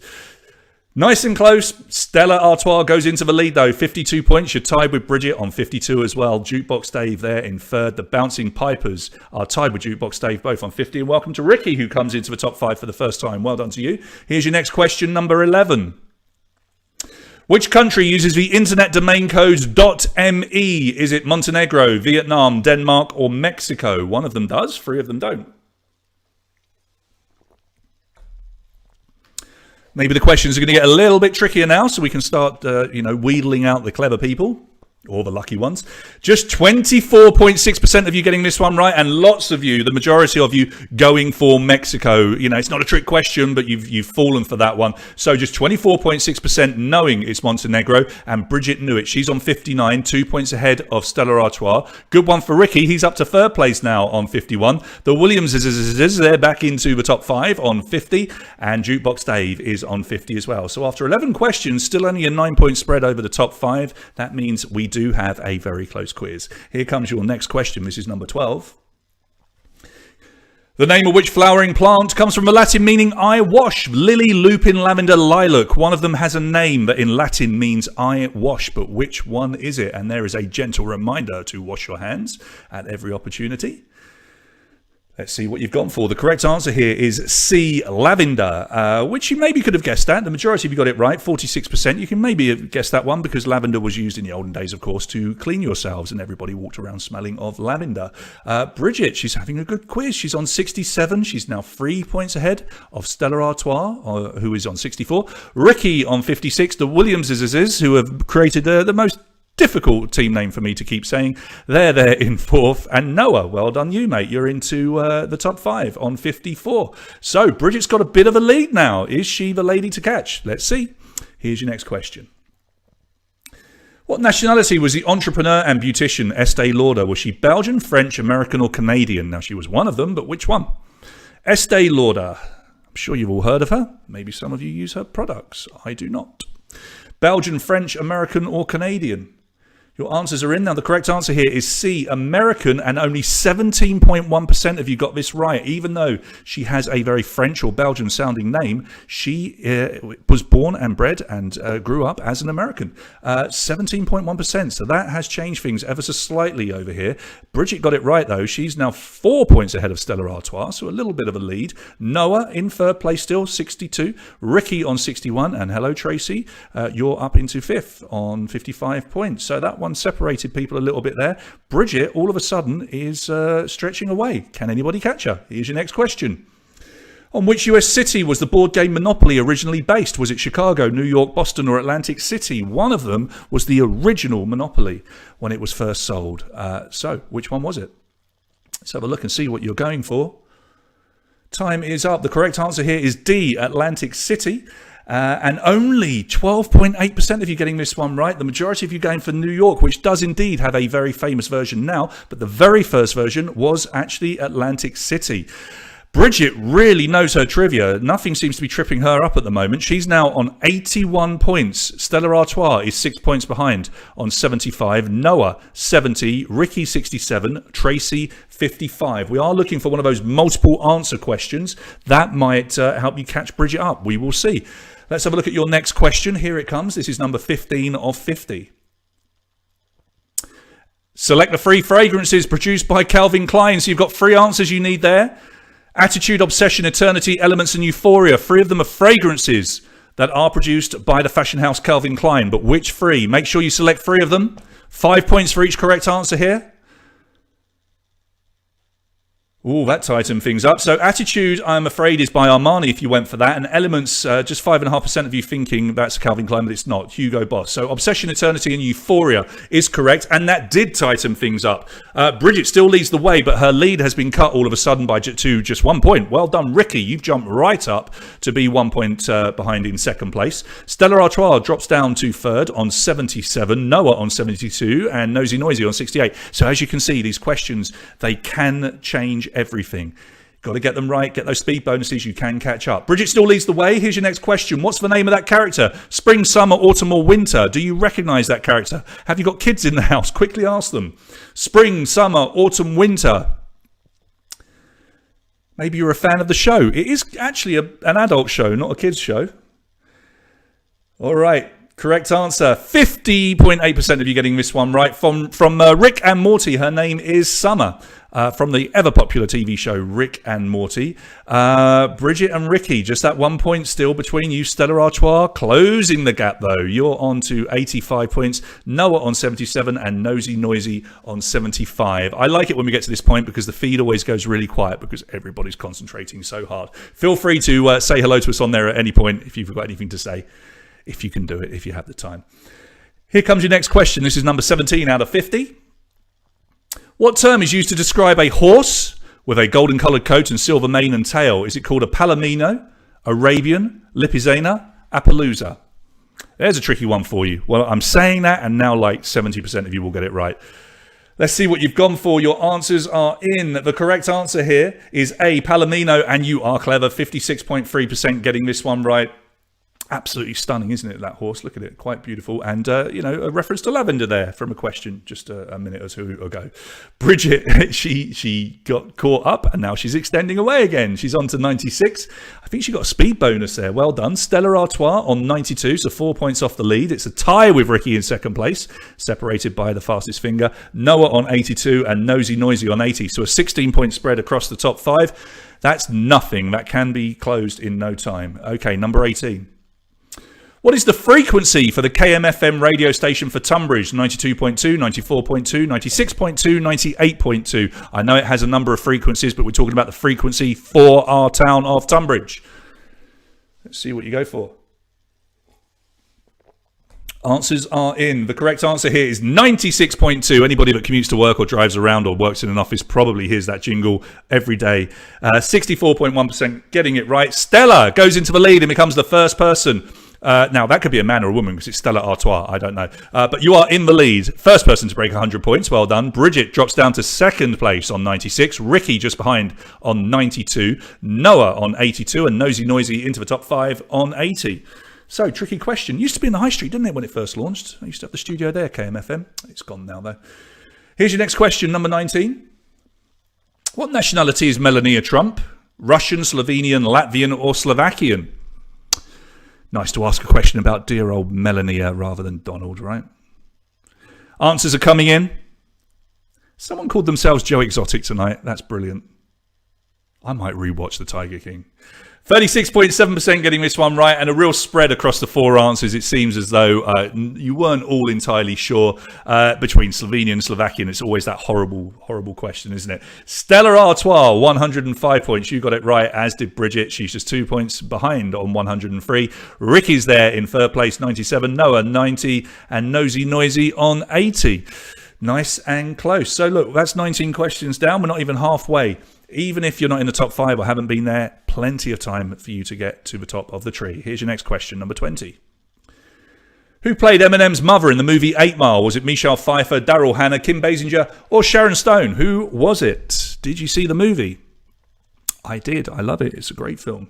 B: Nice and close. Stella Artois goes into the lead, though. 52 points. You're tied with Bridget on 52 as well. Jukebox Dave there in third. The Bouncing Pipers are tied with Jukebox Dave, both on 50. And welcome to Ricky, who comes into the top 5 for the first time. Well done to you. Here's your next question, number 11. Which country uses the internet domain code .me? Is it Montenegro, Vietnam, Denmark, or Mexico? One of them does. 3 of them don't. Maybe the questions are going to get a little bit trickier now, so we can start, wheedling out the clever people. Or the lucky ones. Just 24.6% of you getting this one right, and lots of you, the majority of you, going for Mexico. You know, it's not a trick question, but you've fallen for that one. So just 24.6% knowing it's Montenegro, and Bridget knew it. She's on 59, 2 points ahead of Stella Artois. Good one for Ricky. He's up to third place now on 51. The Williams they're back into the top 5 on 50, and Jukebox Dave is on 50 as well. So after 11 questions, still only a 9-point spread over the top 5. That means we do have a very close quiz. Here comes your next question. This is number 12. The name of which flowering plant comes from the Latin meaning I wash? Lily, lupin, lavender, lilac. One of them has a name that in Latin means I wash, but which one is it? And there is a gentle reminder to wash your hands at every opportunity. Let's see what you've gone for. The correct answer here is C, lavender, which you maybe could have guessed that. The majority of you got it right, 46%. You can maybe have guessed that one because lavender was used in the olden days, of course, to clean yourselves, and everybody walked around smelling of lavender. Bridget, she's having a good quiz. She's on 67. She's now 3 points ahead of Stella Artois, who is on 64. Ricky on 56. The Williamses, who have created the most difficult team name for me to keep saying. They're there in 4th. And Noah, well done you, mate. You're into the top 5 on 54. So Bridget's got a bit of a lead now. Is she the lady to catch? Let's see. Here's your next question. What nationality was the entrepreneur and beautician Estee Lauder? Was she Belgian, French, American, or Canadian? Now, she was one of them, but which one? Estee Lauder. I'm sure you've all heard of her. Maybe some of you use her products. I do not. Belgian, French, American, or Canadian? Your answers are in. Now, the correct answer here is C, American, and only 17.1% of you got this right. Even though she has a very French or Belgian-sounding name, she was born and bred and grew up as an American. 17.1%, so that has changed things ever so slightly over here. Bridget got it right, though. She's now 4 points ahead of Stella Artois, so a little bit of a lead. Noah in third place still, 62. Ricky on 61, and hello, Tracy. You're up into 5th on 55 points. So that one separated people a little bit there. Bridget, all of a sudden, is stretching away. Can anybody catch her? Here's your next question. On which US city was the board game Monopoly originally based? Was it Chicago, New York, Boston, or Atlantic City? One of them was the original Monopoly when it was first sold. So, which one was it? Let's have a look and see what you're going for. Time is up. The correct answer here is D, Atlantic City. And only 12.8% of you getting this one right. The majority of you going for New York, which does indeed have a very famous version now. But the very first version was actually Atlantic City. Bridget really knows her trivia. Nothing seems to be tripping her up at the moment. She's now on 81 points. Stella Artois is 6 points behind on 75. Noah, 70. Ricky, 67. Tracy, 55. We are looking for one of those multiple answer questions. That might help you catch Bridget up. We will see. Let's have a look at your next question. Here it comes. This is number 15 of 50. Select the 3 fragrances produced by Calvin Klein. So you've got 3 answers you need there. Attitude, Obsession, Eternity, Elements, and Euphoria. 3 of them are fragrances that are produced by the fashion house Calvin Klein. But which 3? Make sure you select 3 of them. 5 points for each correct answer here. Ooh, that tightened things up. So Attitude, I'm afraid, is by Armani if you went for that. And Elements, just 5.5% of you thinking that's Calvin Klein, but it's not. Hugo Boss. So Obsession, Eternity, and Euphoria is correct. And that did tighten things up. Bridget still leads the way, but her lead has been cut all of a sudden to just 1 point. Well done, Ricky. You've jumped right up to be 1 point behind in second place. Stella Artois drops down to third on 77. Noah on 72. And Nosy Noisy on 68. So as you can see, these questions, they can change everything. Got to get them right, get those speed bonuses, you can catch up. Bridget still leads the way. Here's your next question. What's the name of that character? Spring, summer, autumn, or winter? Do you recognize that character? Have you got kids in the house? Quickly ask them. Spring, summer, autumn, winter. Maybe you're a fan of the show. It is actually an adult show, not a kids show. All right. Correct answer. 50.8% of you getting this one right. From Rick and Morty, her name is Summer. From the ever-popular TV show Rick and Morty. Bridget and Ricky, just that 1 point still between you. Stella Artois closing the gap, though. You're on to 85 points. Noah on 77 and Nosy Noisy on 75. I like it when we get to this point because the feed always goes really quiet because everybody's concentrating so hard. Feel free to say hello to us on there at any point if you've got anything to say. If you can do it, if you have the time. Here comes your next question. This is number 17 out of 50. What term is used to describe a horse with a golden coloured coat and silver mane and tail? Is it called a Palomino, Arabian, Lipizzaner, Appaloosa? There's a tricky one for you. Well, I'm saying that and now like 70% of you will get it right. Let's see what you've gone for. Your answers are in. The correct answer here is A, Palomino, and you are clever. 56.3% getting this one right. Absolutely stunning, isn't it, that horse? Look at it, quite beautiful. And, a reference to lavender there from a question just a minute or two ago. Bridget, she got caught up and now she's extending away again. She's on to 96. I think she got a speed bonus there. Well done. Stella Artois on 92, so 4 points off the lead. It's a tie with Ricky in second place, separated by the fastest finger. Noah on 82 and Nosy Noisy on 80. So a 16-point spread across the top 5. That's nothing. That can be closed in no time. Okay, number 18. What is the frequency for the KMFM radio station for Tonbridge? 92.2, 94.2, 96.2, 98.2. I know it has a number of frequencies, but we're talking about the frequency for our town of Tonbridge. Let's see what you go for. Answers are in. The correct answer here is 96.2. Anybody that commutes to work or drives around or works in an office probably hears that jingle every day. 64.1% getting it right. Stella goes into the lead and becomes the first person. Now, that could be a man or a woman because it's Stella Artois. I don't know. But you are in the lead. First person to break 100 points. Well done. Bridget drops down to second place on 96. Ricky just behind on 92. Noah on 82. And Nosy Noisy into the top 5 on 80. So, tricky question. Used to be in the high street, didn't it, when it first launched? I used to have the studio there, KMFM. It's gone now, though. Here's your next question, number 19. What nationality is Melania Trump? Russian, Slovenian, Latvian, or Slovakian? Nice to ask a question about dear old Melania rather than Donald, right? Answers are coming in. Someone called themselves Joe Exotic tonight. That's brilliant. I might rewatch The Tiger King. 36.7% getting this one right, and a real spread across the 4 answers. It seems as though you weren't all entirely sure between Slovenian and Slovakian. It's always that horrible, horrible question, isn't it? Stella Artois, 105 points. You got it right, as did Bridget. She's just 2 points behind on 103. Ricky's there in third place, 97. Noah, 90. And Nosy Noisy on 80. Nice and close. So look, that's 19 questions down. We're not even halfway Even if you're not in the top 5 or haven't been there, plenty of time for you to get to the top of the tree. Here's your next question, number 20. Who played Eminem's mother in the movie 8 Mile? Was it Michelle Pfeiffer, Daryl Hannah, Kim Basinger, or Sharon Stone? Who was it? Did you see the movie? I did. I love it. It's a great film.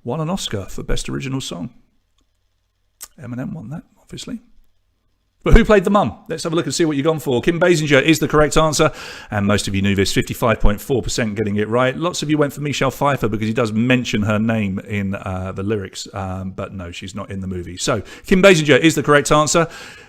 B: Won an Oscar for Best Original Song. Eminem won that, obviously. But who played the mum? Let's have a look and see what you've gone for. Kim Basinger is the correct answer, and most of you knew this, 55.4% getting it right. Lots of you went for Michelle Pfeiffer because he does mention her name in the lyrics, but no, she's not in the movie. So Kim Basinger is the correct answer.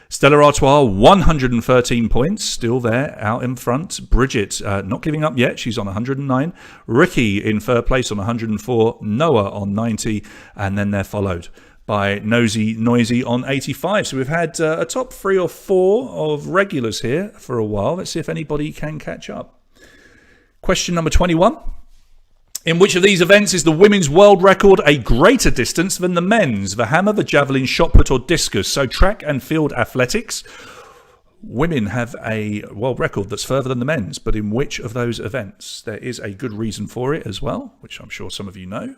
B: Stella Artois, 113 points, still there, out in front. Bridget, not giving up yet, she's on 109. Ricky in third place on 104. Noah on 90, and then they're followed by Nosy Noisy on 85. So we've had a top 3 or 4 of regulars here for a while. Let's see if anybody can catch up. Question number 21. In which of these events is the women's world record a greater distance than the men's? The hammer, the javelin, shot put, or discus? So track and field athletics. Women have a world record that's further than the men's, but in which of those events? There is a good reason for it as well, which I'm sure some of you know.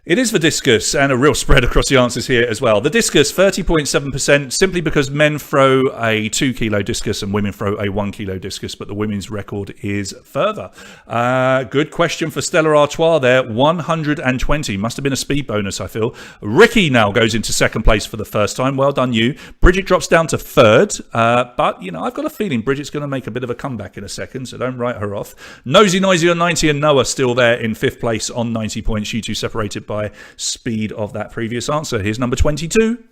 B: It is the discus, and a real spread across the answers here as well. The discus, 30.7%, simply because men throw a 2 kilo discus and women throw a 1 kilo discus, but the women's record is further. Good question for Stella Artois there, 120. Must have been a speed bonus, I feel. Ricky now goes into second place for the first time. Well done, you. Bridget drops down to third, but, you know, I've got a feeling Bridget's going to make a bit of a comeback in a second, so don't write her off. Nosy Noisy on 90 and Noah still there in fifth place on 90 points. You two separated by speed of that previous answer. Here's number 22.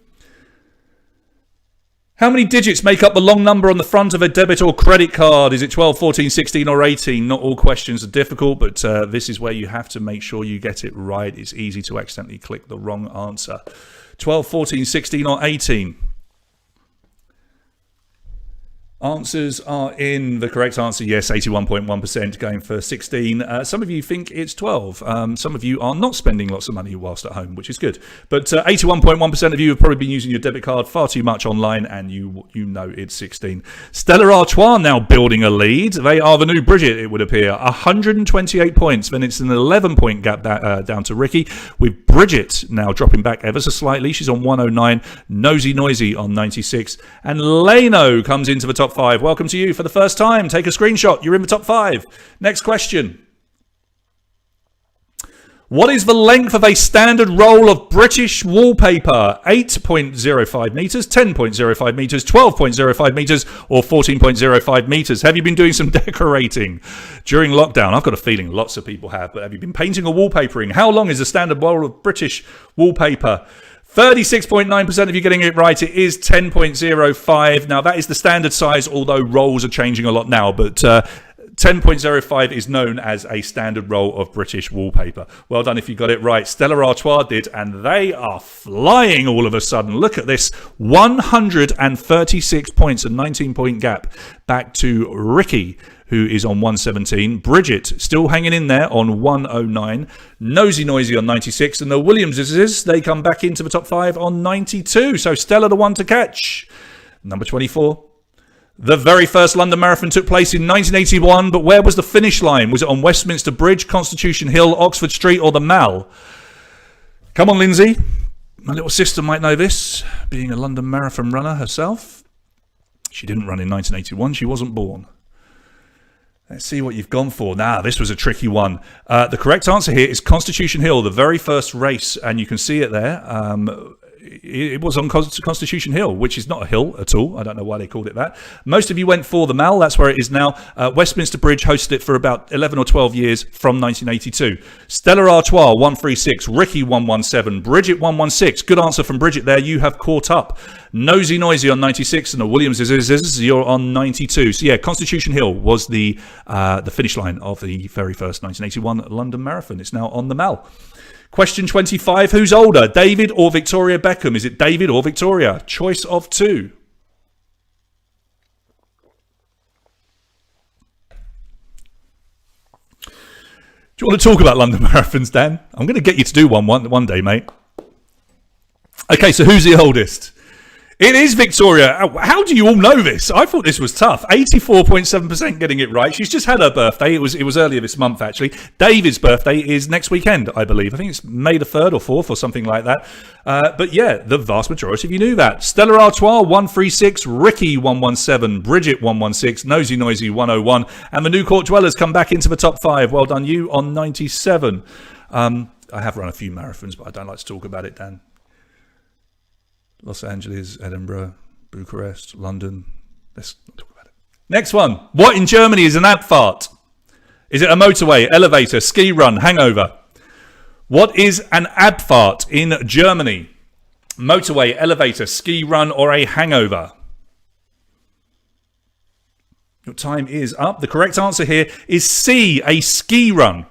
B: How many digits make up the long number on the front of a debit or credit card? Is it 12, 14, 16 or 18? Not all questions are difficult, but this is where you have to make sure you get it right. It's easy to accidentally click the wrong answer. 12, 14, 16 or 18? Answers are in. The correct answer, yes, 81.1% going for 16. Some of you think it's 12. Some of you are not spending lots of money whilst at home, which is good. But 81.1% of you have probably been using your debit card far too much online, and you know it's 16. Stella Artois now building a lead. They are the new Bridget, it would appear. 128 points. Then it's an 11-point gap down to Ricky, with Bridget now dropping back ever so slightly. She's on 109. Nosy Noisy on 96. And Leno comes into the top 5. Welcome to you for the first time. Take a screenshot. You're in the top 5. Next question. What is the length of a standard roll of British wallpaper? 8.05 metres, 10.05 metres, 12.05 metres, or 14.05 metres? Have you been doing some decorating during lockdown? I've got a feeling lots of people have, but have you been painting or wallpapering? How long is a standard roll of British wallpaper? 36.9% of you getting it right. It is 10.05. Now, that is the standard size, although rolls are changing a lot now. But 10.05 is known as a standard roll of British wallpaper. Well done if you got it right. Stella Artois did, and they are flying all of a sudden. Look at this. 136 points, a 19-point gap back to Ricky, who is on 117. Bridget still hanging in there on 109. Nosy Noisy on 96. And the Williamses, they come back into the top 5 on 92. So Stella the one to catch. Number 24. The very first London Marathon took place in 1981, but where was the finish line? Was it on Westminster Bridge, Constitution Hill, Oxford Street, or the Mall? Come on, Lindsay. My little sister might know this, being a London Marathon runner herself. She didn't run in 1981. She wasn't born. Let's see what you've gone for. Now, this was a tricky one. The correct answer here is Constitution Hill, the very first race, and you can see it there. It was on Constitution Hill, which is not a hill at all. I don't know why they called it that. Most of you went for the Mall. That's where it is now. Westminster Bridge hosted it for about 11 or 12 years from 1982. Stella Artois, 136. Ricky, 117. Bridget, 116. Good answer from Bridget there. You have caught up. Nosy Noisy on 96, and the Williams you're on 92. So yeah, Constitution Hill was the finish line of the very first 1981 London Marathon. It's now on the Mall. Question 25. Who's older, David or Victoria Beckham? Is it David or Victoria? Choice of 2. Do you want to talk about London Marathons, Dan? I'm going to get you to do one day, mate. Okay, so who's the oldest? It is Victoria. How do you all know this? I thought this was tough. 84.7% getting it right. She's just had her birthday. It was earlier this month, actually. David's birthday is next weekend, I believe. I think it's May the 3rd or 4th or something like that. But yeah, the vast majority of you knew that. Stella Artois, 136. Ricky, 117. Bridget, 116. Nosy Noisy, 101. And the New Court Dwellers come back into the top 5. Well done, you, on 97. I have run a few marathons, but I don't like to talk about it, Dan. Los Angeles, Edinburgh, Bucharest, London. Let's not talk about it. Next one. What in Germany is an abfahrt? Is it a motorway, elevator, ski run, hangover? What is an abfahrt in Germany? Motorway, elevator, ski run, or a hangover? Your time is up. The correct answer here is C, a ski run.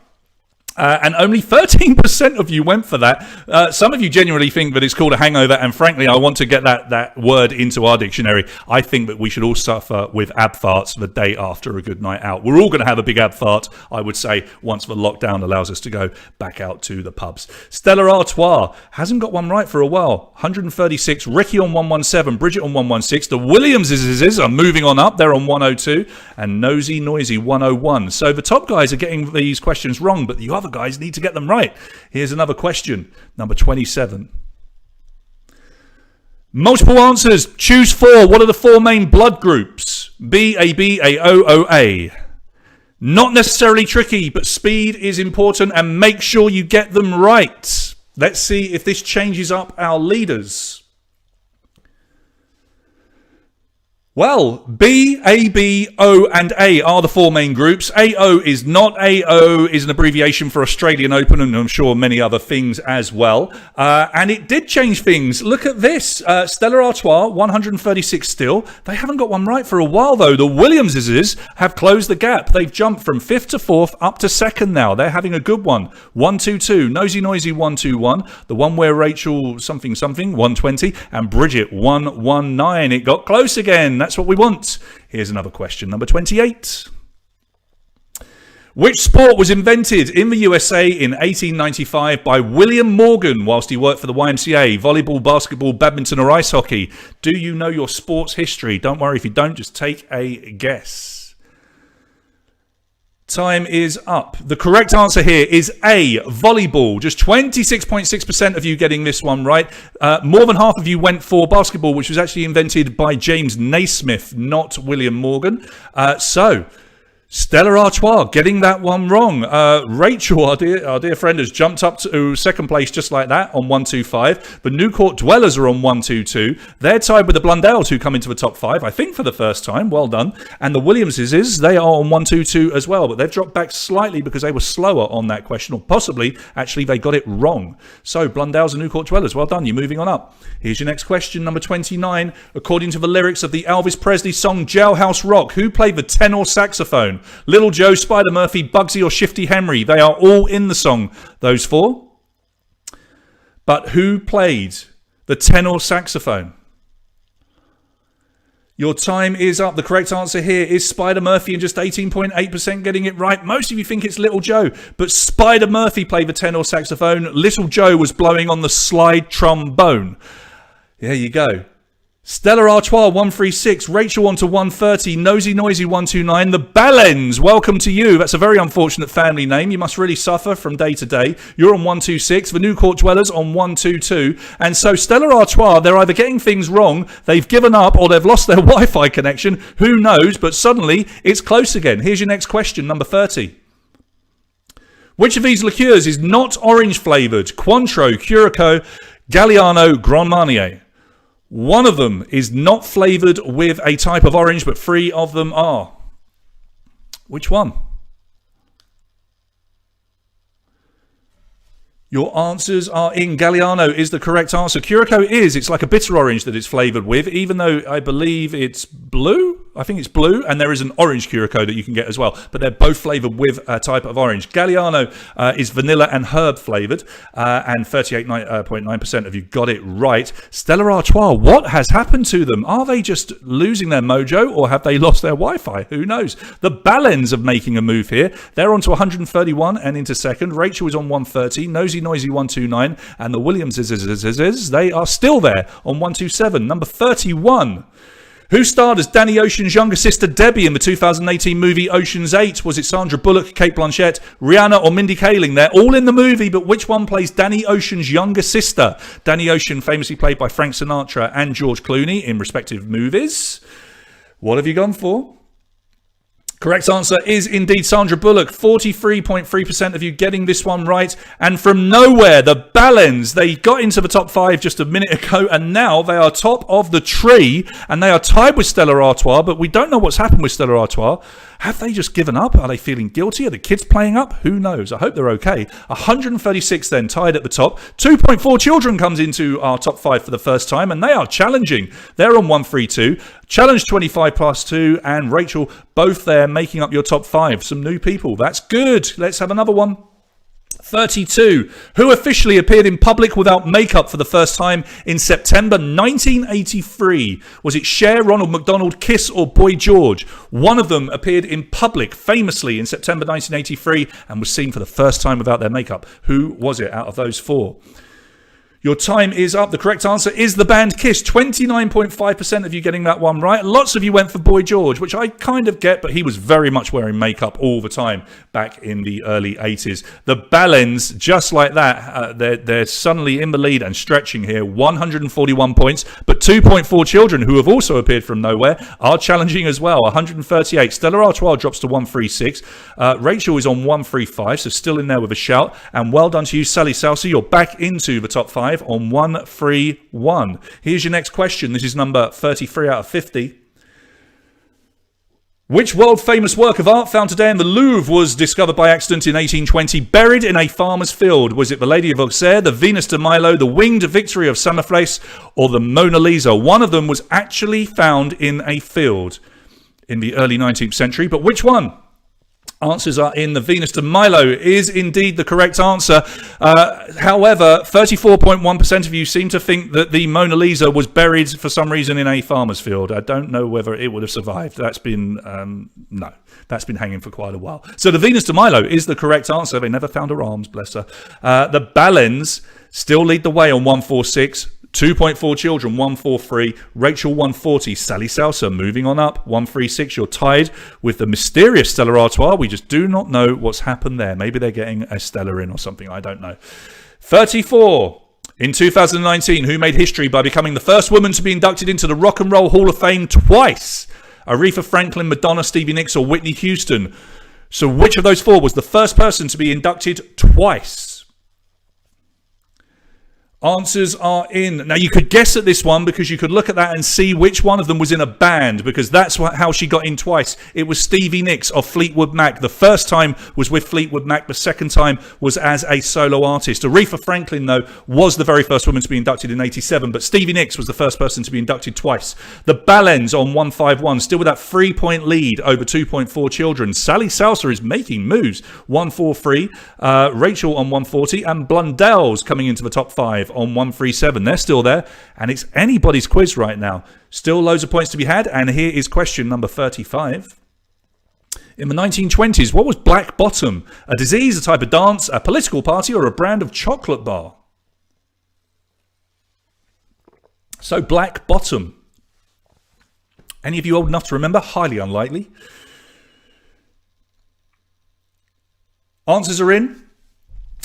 B: And only 13% of you went for that. Some of you genuinely think that it's called a hangover, and frankly, I want to get that word into our dictionary. I think that we should all suffer with abfarts the day after a good night out. We're all going to have a big abfart, I would say, once the lockdown allows us to go back out to the pubs. Stella Artois hasn't got one right for a while. 136. Ricky on 117. Bridget on 116. The Williamses are moving on up. They're on 102. And Nosy Noisy 101. So the top guys are getting these questions wrong, but the other guys need to get them right. Here's another question, number 27. Multiple answers. Choose 4. What are the 4 main blood groups? B, AB, AO, OA. Not necessarily tricky, but speed is important, and make sure you get them right. Let's see if this changes up our leaders. Well, B, A, B, O, and A are the 4 main groups. AO is not. AO is an abbreviation for Australian Open, and I'm sure many other things as well. And it did change things. Look at this. Stella Artois, 136 still. They haven't got one right for a while, though. The Williamses have closed the gap. They've jumped from 5th to 4th up to 2nd now. They're having a good one. 122. Nosy Noisy, 121. The one where Rachel something, 120. And Bridget, 119. It got close again. That's what we want. Here's another question, number 28. Which sport was invented in the USA in 1895 by William Morgan whilst he worked for the YMCA? Volleyball, basketball, badminton, or ice hockey? Do you know your sports history? Don't worry if you don't, just take a guess. Time is up. The correct answer here is A, volleyball. Just 26.6% of you getting this one right. More than half of you went for basketball, which was actually invented by James Naismith, not William Morgan. So Stella Artois getting that one wrong. Rachel, our dear friend, has jumped up to second place just like that on 125. The New Court Dwellers are on 122. They're tied with the Blundells, who come into the top 5, I think, for the first time. Well done. And the Williamses, they are on 122 as well, but they've dropped back slightly because they were slower on that question, or possibly, actually, they got it wrong. So Blundells and New Court Dwellers, well done. You're moving on up. Here's your next question, number 29. According to the lyrics of the Elvis Presley song Jailhouse Rock, who played the tenor saxophone? Little Joe, Spider Murphy, Bugsy, or Shifty Henry? They are all in the song, those 4. But who played the tenor saxophone? Your time is up. The correct answer here is Spider Murphy, and just 18.8% getting it right. Most of you think it's Little Joe, but Spider Murphy played the tenor saxophone. Little Joe was blowing on the slide trombone. There you go. Stella Artois, 136. Rachel on to 130. Nosy Noisy, 129. The Ballens, welcome to you. That's a very unfortunate family name. You must really suffer from day to day. You're on 126. The New Court Dwellers on 122. And so Stella Artois, they're either getting things wrong, they've given up, or they've lost their Wi-Fi connection. Who knows? But suddenly, it's close again. Here's your next question, number 30. Which of these liqueurs is not orange flavoured? Cointreau, Curaçao, Galliano, Grand Marnier. One of them is not flavoured with a type of orange, but 3 of them are. Which one? Your answers are in. Galliano is the correct answer. Curaçao is. It's like a bitter orange that it's flavoured with, even though I believe it's blue. I think it's blue, and there is an orange Curacao that you can get as well. But they're both flavoured with a type of orange. Galliano is vanilla and herb flavoured, and 38.9% of you got it right. Stella Artois, what has happened to them? Are they just losing their mojo, or have they lost their Wi-Fi? Who knows? The Ballens of making a move here. They're on to 131 and into second. Rachel is on 130. Nosy Noisy 129. And the Williams they are still there on 127. Number 31. Who starred as Danny Ocean's younger sister Debbie in the 2018 movie Ocean's 8? Was it Sandra Bullock, Cate Blanchett, Rihanna or Mindy Kaling? They're all in the movie, but which one plays Danny Ocean's younger sister? Danny Ocean, famously played by Frank Sinatra and George Clooney in respective movies. What have you gone for? Correct answer is indeed Sandra Bullock. 43.3% of you getting this one right. And from nowhere, the Ballens, they got into the top 5 just a minute ago, and now they are top of the tree, and they are tied with Stella Artois, but we don't know what's happened with Stella Artois. Have they just given up? Are they feeling guilty? Are the kids playing up? Who knows? I hope they're okay. 136 then, tied at the top. 2.4 Children comes into our top 5 for the first time, and they are challenging. They're on 132. Challenge 25 past 2, and Rachel, both there, making up your top 5. Some new people. That's good. Let's have another one. 32. Who officially appeared in public without makeup for the first time in September 1983? Was it Cher, Ronald McDonald, Kiss or Boy George? One of them appeared in public famously in September 1983 and was seen for the first time without their makeup. Who was it out of those 4? Your time is up. The correct answer is the band Kiss. 29.5% of you getting that one right. Lots of you went for Boy George, which I kind of get, but he was very much wearing makeup all the time back in the early 80s. The Ballens, just like that, they're suddenly in the lead and stretching here. 141 points, but 2.4 Children, who have also appeared from nowhere, are challenging as well. 138. Stella Artois drops to 136. Rachel is on 135, so still in there with a shout. And well done to you, Sally Salsa. You're back into the top 5. On 131. Here's your next question. This is number 33 out of 50. Which world famous work of art found today in the Louvre was discovered by accident in 1820, buried in a farmer's field? Was it the Lady of Auxerre, the Venus de Milo, the Winged Victory of Samothrace, or the Mona Lisa? One of them was actually found in a field in the early 19th century, but which one? Answers are in. The Venus de Milo is indeed the correct answer. However, 34.1% of you seem to think that the Mona Lisa was buried for some reason in a farmer's field. I don't know whether it would have survived. That's been, no, that's been hanging for quite a while. So the Venus de Milo is the correct answer. They never found her arms, bless her. The Ballens still lead the way on 146. 2.4 Children, 143. Rachel, 140. Sally Salsa moving on up, 136. You're tied with the mysterious Stella Artois. We just do not know what's happened there. Maybe they're getting a Stella in or something. I don't know. 34. In 2019, who made history by becoming the first woman to be inducted into the Rock and Roll Hall of Fame twice? Aretha Franklin, Madonna, Stevie Nicks, or Whitney Houston? So which of those 4 was the first person to be inducted twice? Answers are in. Now, you could guess at this one because you could look at that and see which one of them was in a band, because that's how she got in twice. It was Stevie Nicks of Fleetwood Mac. The first time was with Fleetwood Mac. The second time was as a solo artist. Aretha Franklin, though, was the very first woman to be inducted in 87, but Stevie Nicks was the first person to be inducted twice. The Ballens on 151, still with that 3-point lead over 2.4 Children. Sally Salsa is making moves. 143. Rachel on 140, and Blundell's coming into the top 5 on 137. They're still there, and it's anybody's quiz right now. Still loads of points to be had, and here is question number 35. In the 1920s, what was Black Bottom? A disease, a type of dance, a political party, or a brand of chocolate bar? So Black Bottom. Any of you old enough to remember? Highly unlikely. Answers are in.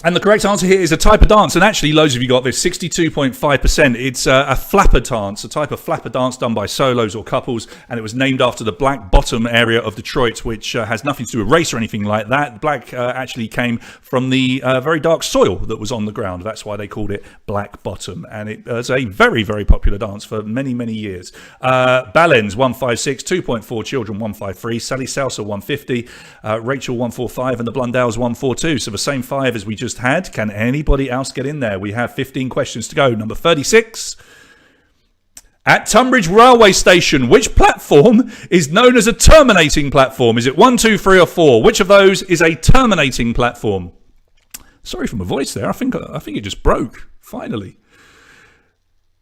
B: And the correct answer here is a type of dance. And actually, loads of you got this, 62.5%. It's a flapper dance, a type of flapper dance done by solos or couples. And it was named after the Black Bottom area of Detroit, which has nothing to do with race or anything like that. Black actually came from the very dark soil that was on the ground. That's why they called it Black Bottom. And it was a very, very popular dance for many, many years. Ballens, 156. 2.4 Children, 153. Sally Salsa, 150. Rachel, 145. And the Blundells, 142. So the same 5 as we just had. Can anybody else get in there? We have 15 questions to go. Number 36. At Tonbridge railway station, which platform is known as a terminating platform? Is it 1, 2, 3 or 4? Which of those is a terminating platform? Sorry for my voice there. I think it just broke, finally.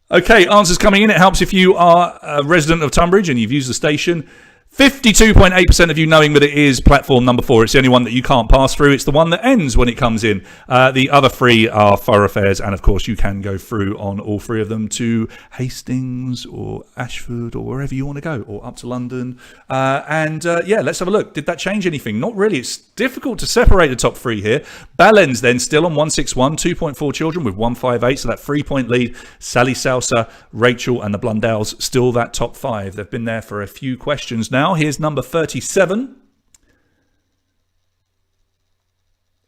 B: Okay, answers coming in. It helps if you are a resident of Tonbridge and you've used the station. 52.8% of you knowing that it is platform number 4. It's the only one that you can't pass through. It's the one that ends when it comes in. The other 3 are thoroughfares, and of course you can go through on all 3 of them to Hastings or Ashford or wherever you want to go, or up to London. Yeah, let's have a look. Did that change anything? Not really. It's difficult to separate the top 3 here. Ballens then still on 161, 2.4 children with 158, so that 3-point lead. Sally Salsa, Rachel and the Blundells still that top 5. They've been there for a few questions now. Here's number 37.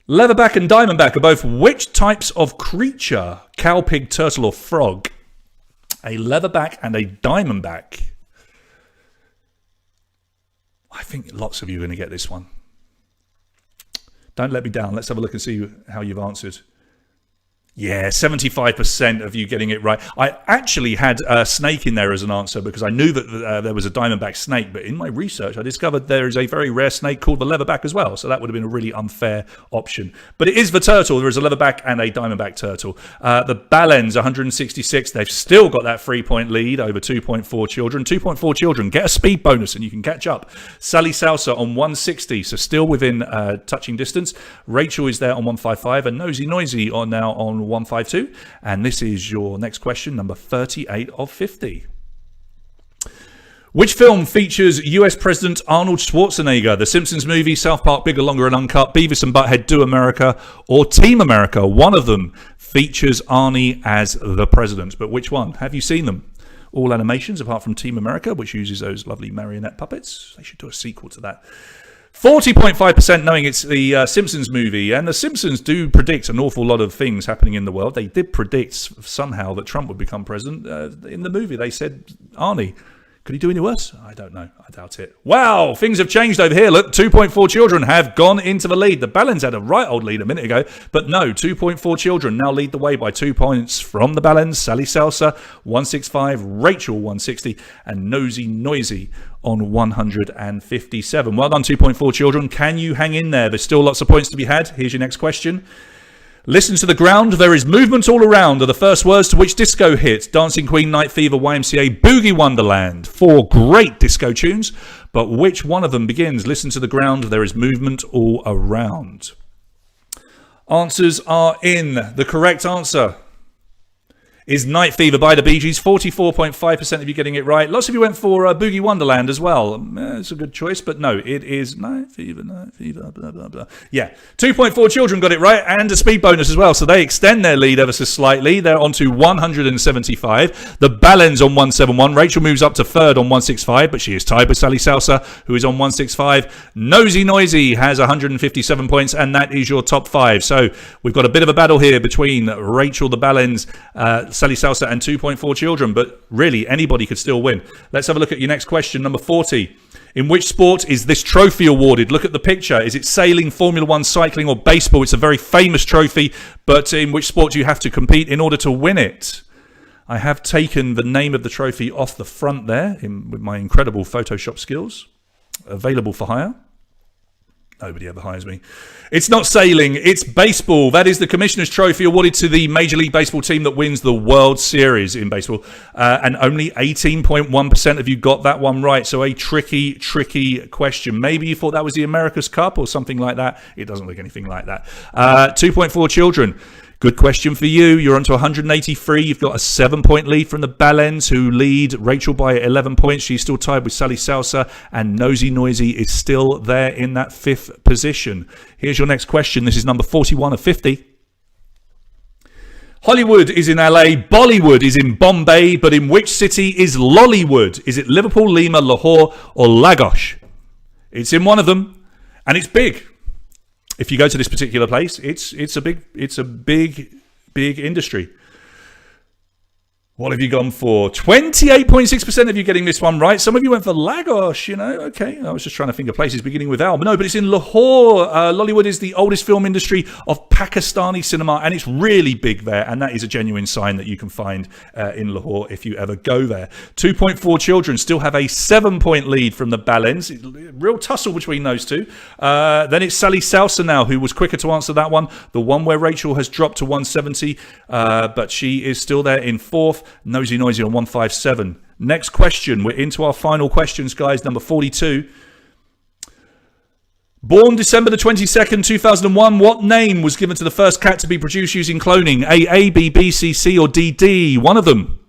B: Leatherback and Diamondback are both which types of creature? Cow, pig, turtle or frog? A leatherback and a diamondback. I think lots of you are going to get this one. Don't let me down. Let's have a look and see how you've answered. Yeah, 75% of you getting it right. I actually had a snake in there as an answer because I knew that there was a diamondback snake, but in my research I discovered there is a very rare snake called the leatherback as well, so that would have been a really unfair option. But it is the turtle. There is a leatherback and a diamondback turtle. The Ballens, 166, they've still got that 3-point lead over 2.4 children. 2.4 children, get a speed bonus and you can catch up. Sally Salsa on 160, so still within touching distance. Rachel is there on 155, and Nosy Noisy are now on 152, and this is your next question, number 38 of 50. Which film features US President Arnold Schwarzenegger? The Simpsons movie, South Park, Bigger, Longer and Uncut, Beavis and Butthead Do America, or Team America? One of them features Arnie as the president, but which one? Have you seen them? All animations apart from Team America, which uses those lovely marionette puppets. They should do a sequel to that. 40.5% knowing it's the Simpsons movie, and the Simpsons do predict an awful lot of things happening in the world. They did predict somehow that Trump would become president. In the movie, they said Arnie. Could he do any worse? I don't know. I doubt it. Wow, things have changed over here. Look, 2.4 children have gone into the lead. The Ballens had a right old lead a minute ago, but no, 2.4 children now lead the way by 2 points from the Ballens. Sally Salsa, 165, Rachel, 160, and Nosy Noisy on 157. Well done, 2.4 children. Can you hang in there? There's still lots of points to be had. Here's your next question. Listen to the ground, there is movement all around are the first words to which disco hit? Dancing Queen, Night Fever, YMCA, Boogie Wonderland. 4 great disco tunes, but which one of them begins? Listen to the ground, there is movement all around. Answers are in. The correct answer is Night Fever by the Bee Gees. 44.5% of you getting it right. Lots of you went for Boogie Wonderland as well. It's a good choice, but no, it is Night Fever, blah, blah, blah. Yeah, 2.4 children got it right, and a speed bonus as well, so they extend their lead ever so slightly. They're on to 175. The Ballens on 171. Rachel moves up to third on 165, but she is tied with Sally Salsa, who is on 165. Nosy Noisy has 157 points, and that is your top 5. So we've got a bit of a battle here between Rachel, the Ballens, Sally Salsa and 2.4 children, but really anybody could still win. Let's have a look at your next question, number 40. In which sport is this trophy awarded? Look at the picture. Is it sailing, Formula One, cycling or baseball? It's a very famous trophy, but in which sport do you have to compete in order to win it? I have taken the name of the trophy off the front there with my incredible Photoshop skills. Available for hire. Nobody ever hires me. It's not sailing, it's baseball. That is the Commissioner's Trophy awarded to the Major League Baseball team that wins the World Series in baseball. And only 18.1% of you got that one right. So a tricky question. Maybe you thought that was the America's Cup or something like that. It doesn't look anything like that. 2.4 children. Good question for you. You're on to 183. You've got a 7-point lead from the Ballens, who lead Rachel by 11 points. She's still tied with Sally Salsa, and Nosy Noisy is still there in that 5th position. Here's your next question. This is number 41 of 50. Hollywood is in LA, Bollywood is in Bombay, but in which city is Lollywood? Is it Liverpool, Lima, Lahore, or Lagos? It's in one of them, and it's big. If you go to this particular place, it's a big industry. What have you gone for? 28.6% of you getting this one right. Some of you went for Lagos, Okay, I was just trying to think of places beginning with L. But no, but it's in Lahore. Lollywood is the oldest film industry of Pakistani cinema, and it's really big there. And that is a genuine sign that you can find in Lahore if you ever go there. 2.4 children still have a 7-point lead from the Ballens. Real tussle between those two. Then it's Sally Salsa now, who was quicker to answer that one. The one where Rachel has dropped to 170, but she is still there in fourth. Nosy on 157. Next question. We're into our final questions, guys. Number 42. Born December the 22nd, 2001, what name was given to the first cat to be produced using cloning? A, B, B, C, C, or D, D? One of them.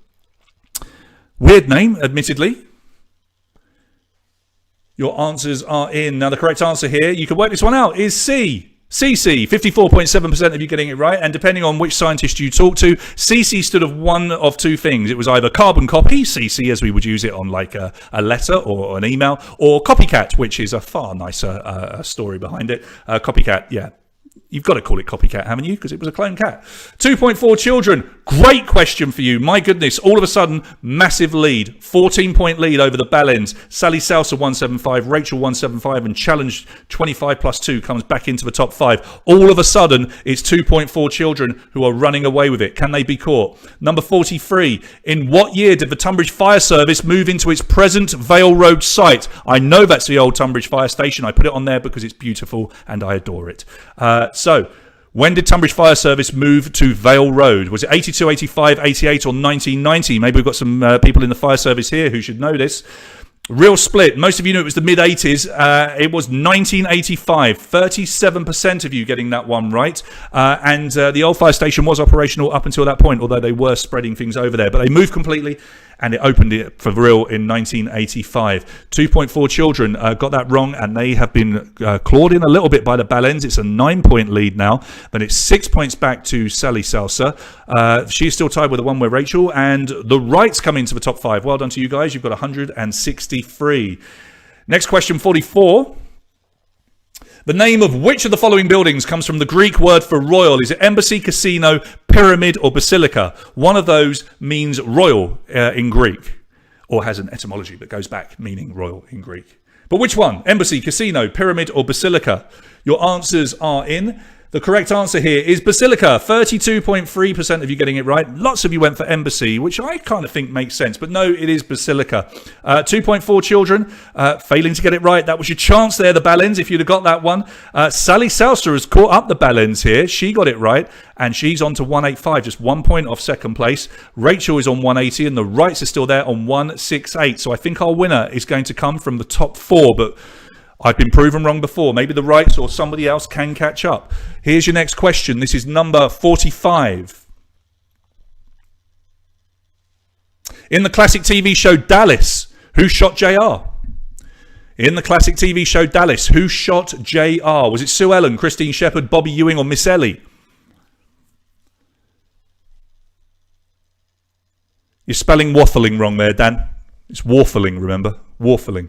B: Weird name, admittedly. Your answers are in. Now, the correct answer here, you can work this one out, is C. CC, 54.7% of you getting it right, and depending on which scientist you talk to, CC stood of one of two things. It was either carbon copy, CC as we would use it on like a letter or an email, or copycat, which is a far nicer story behind it. Copycat, yeah. You've got to call it copycat, haven't you? Because it was a clone cat. 2.4 children. Great question for you. My goodness. All of a sudden, massive lead. 14-point lead over the Ballens. Sally Salsa 175, Rachel 175, and Challenge 25 plus 2 comes back into the top 5. All of a sudden, it's 2.4 children who are running away with it. Can they be caught? Number 43. In what year did the Tonbridge Fire Service move into its present Vale Road site? I know that's the old Tonbridge Fire Station. I put it on there because it's beautiful and I adore it. So, when did Tonbridge Fire Service move to Vale Road? Was it 82, 85, 88, or 1990? Maybe we've got some people in the fire service here who should know this. Real split. Most of you knew it was the mid-80s. It was 1985. 37% of you getting that one right. And the old fire station was operational up until that point, although they were spreading things over there. But they moved completely, and it opened it for real in 1985. 2.4 children got that wrong, and they have been clawed in a little bit by the Ballens. It's a 9-point lead now. Then it's 6 points back to Sally Salsa. She's still tied with the one where Rachel, and the Wrights come into the top 5. Well done to you guys. You've got 163. Next question, 44. The name of which of the following buildings comes from the Greek word for royal? Is it embassy, casino, pyramid, or basilica? One of those means royal in Greek, or has an etymology that goes back meaning royal in Greek. But which one? Embassy, casino, pyramid, or basilica? Your answers are in. The correct answer here is basilica. 32.3% of you getting it right. Lots of you went for embassy, which I kind of think makes sense. But no, it is basilica. 2.4 children failing to get it right. That was your chance there, the Ballens, if you'd have got that one. Sally Salsa has caught up the Ballens here. She got it right, and she's on to 185, just 1 point off second place. Rachel is on 180, and the Wrights are still there on 168. So I think our winner is going to come from the top 4, but I've been proven wrong before. Maybe the Wrights or somebody else can catch up. Here's your next question. This is number 45. In the classic TV show Dallas, who shot JR? In the classic TV show Dallas, who shot JR? Was it Sue Ellen, Christine Shepherd, Bobby Ewing, or Miss Ellie? You're spelling waffling wrong there, Dan. It's warfling, remember? Warfling.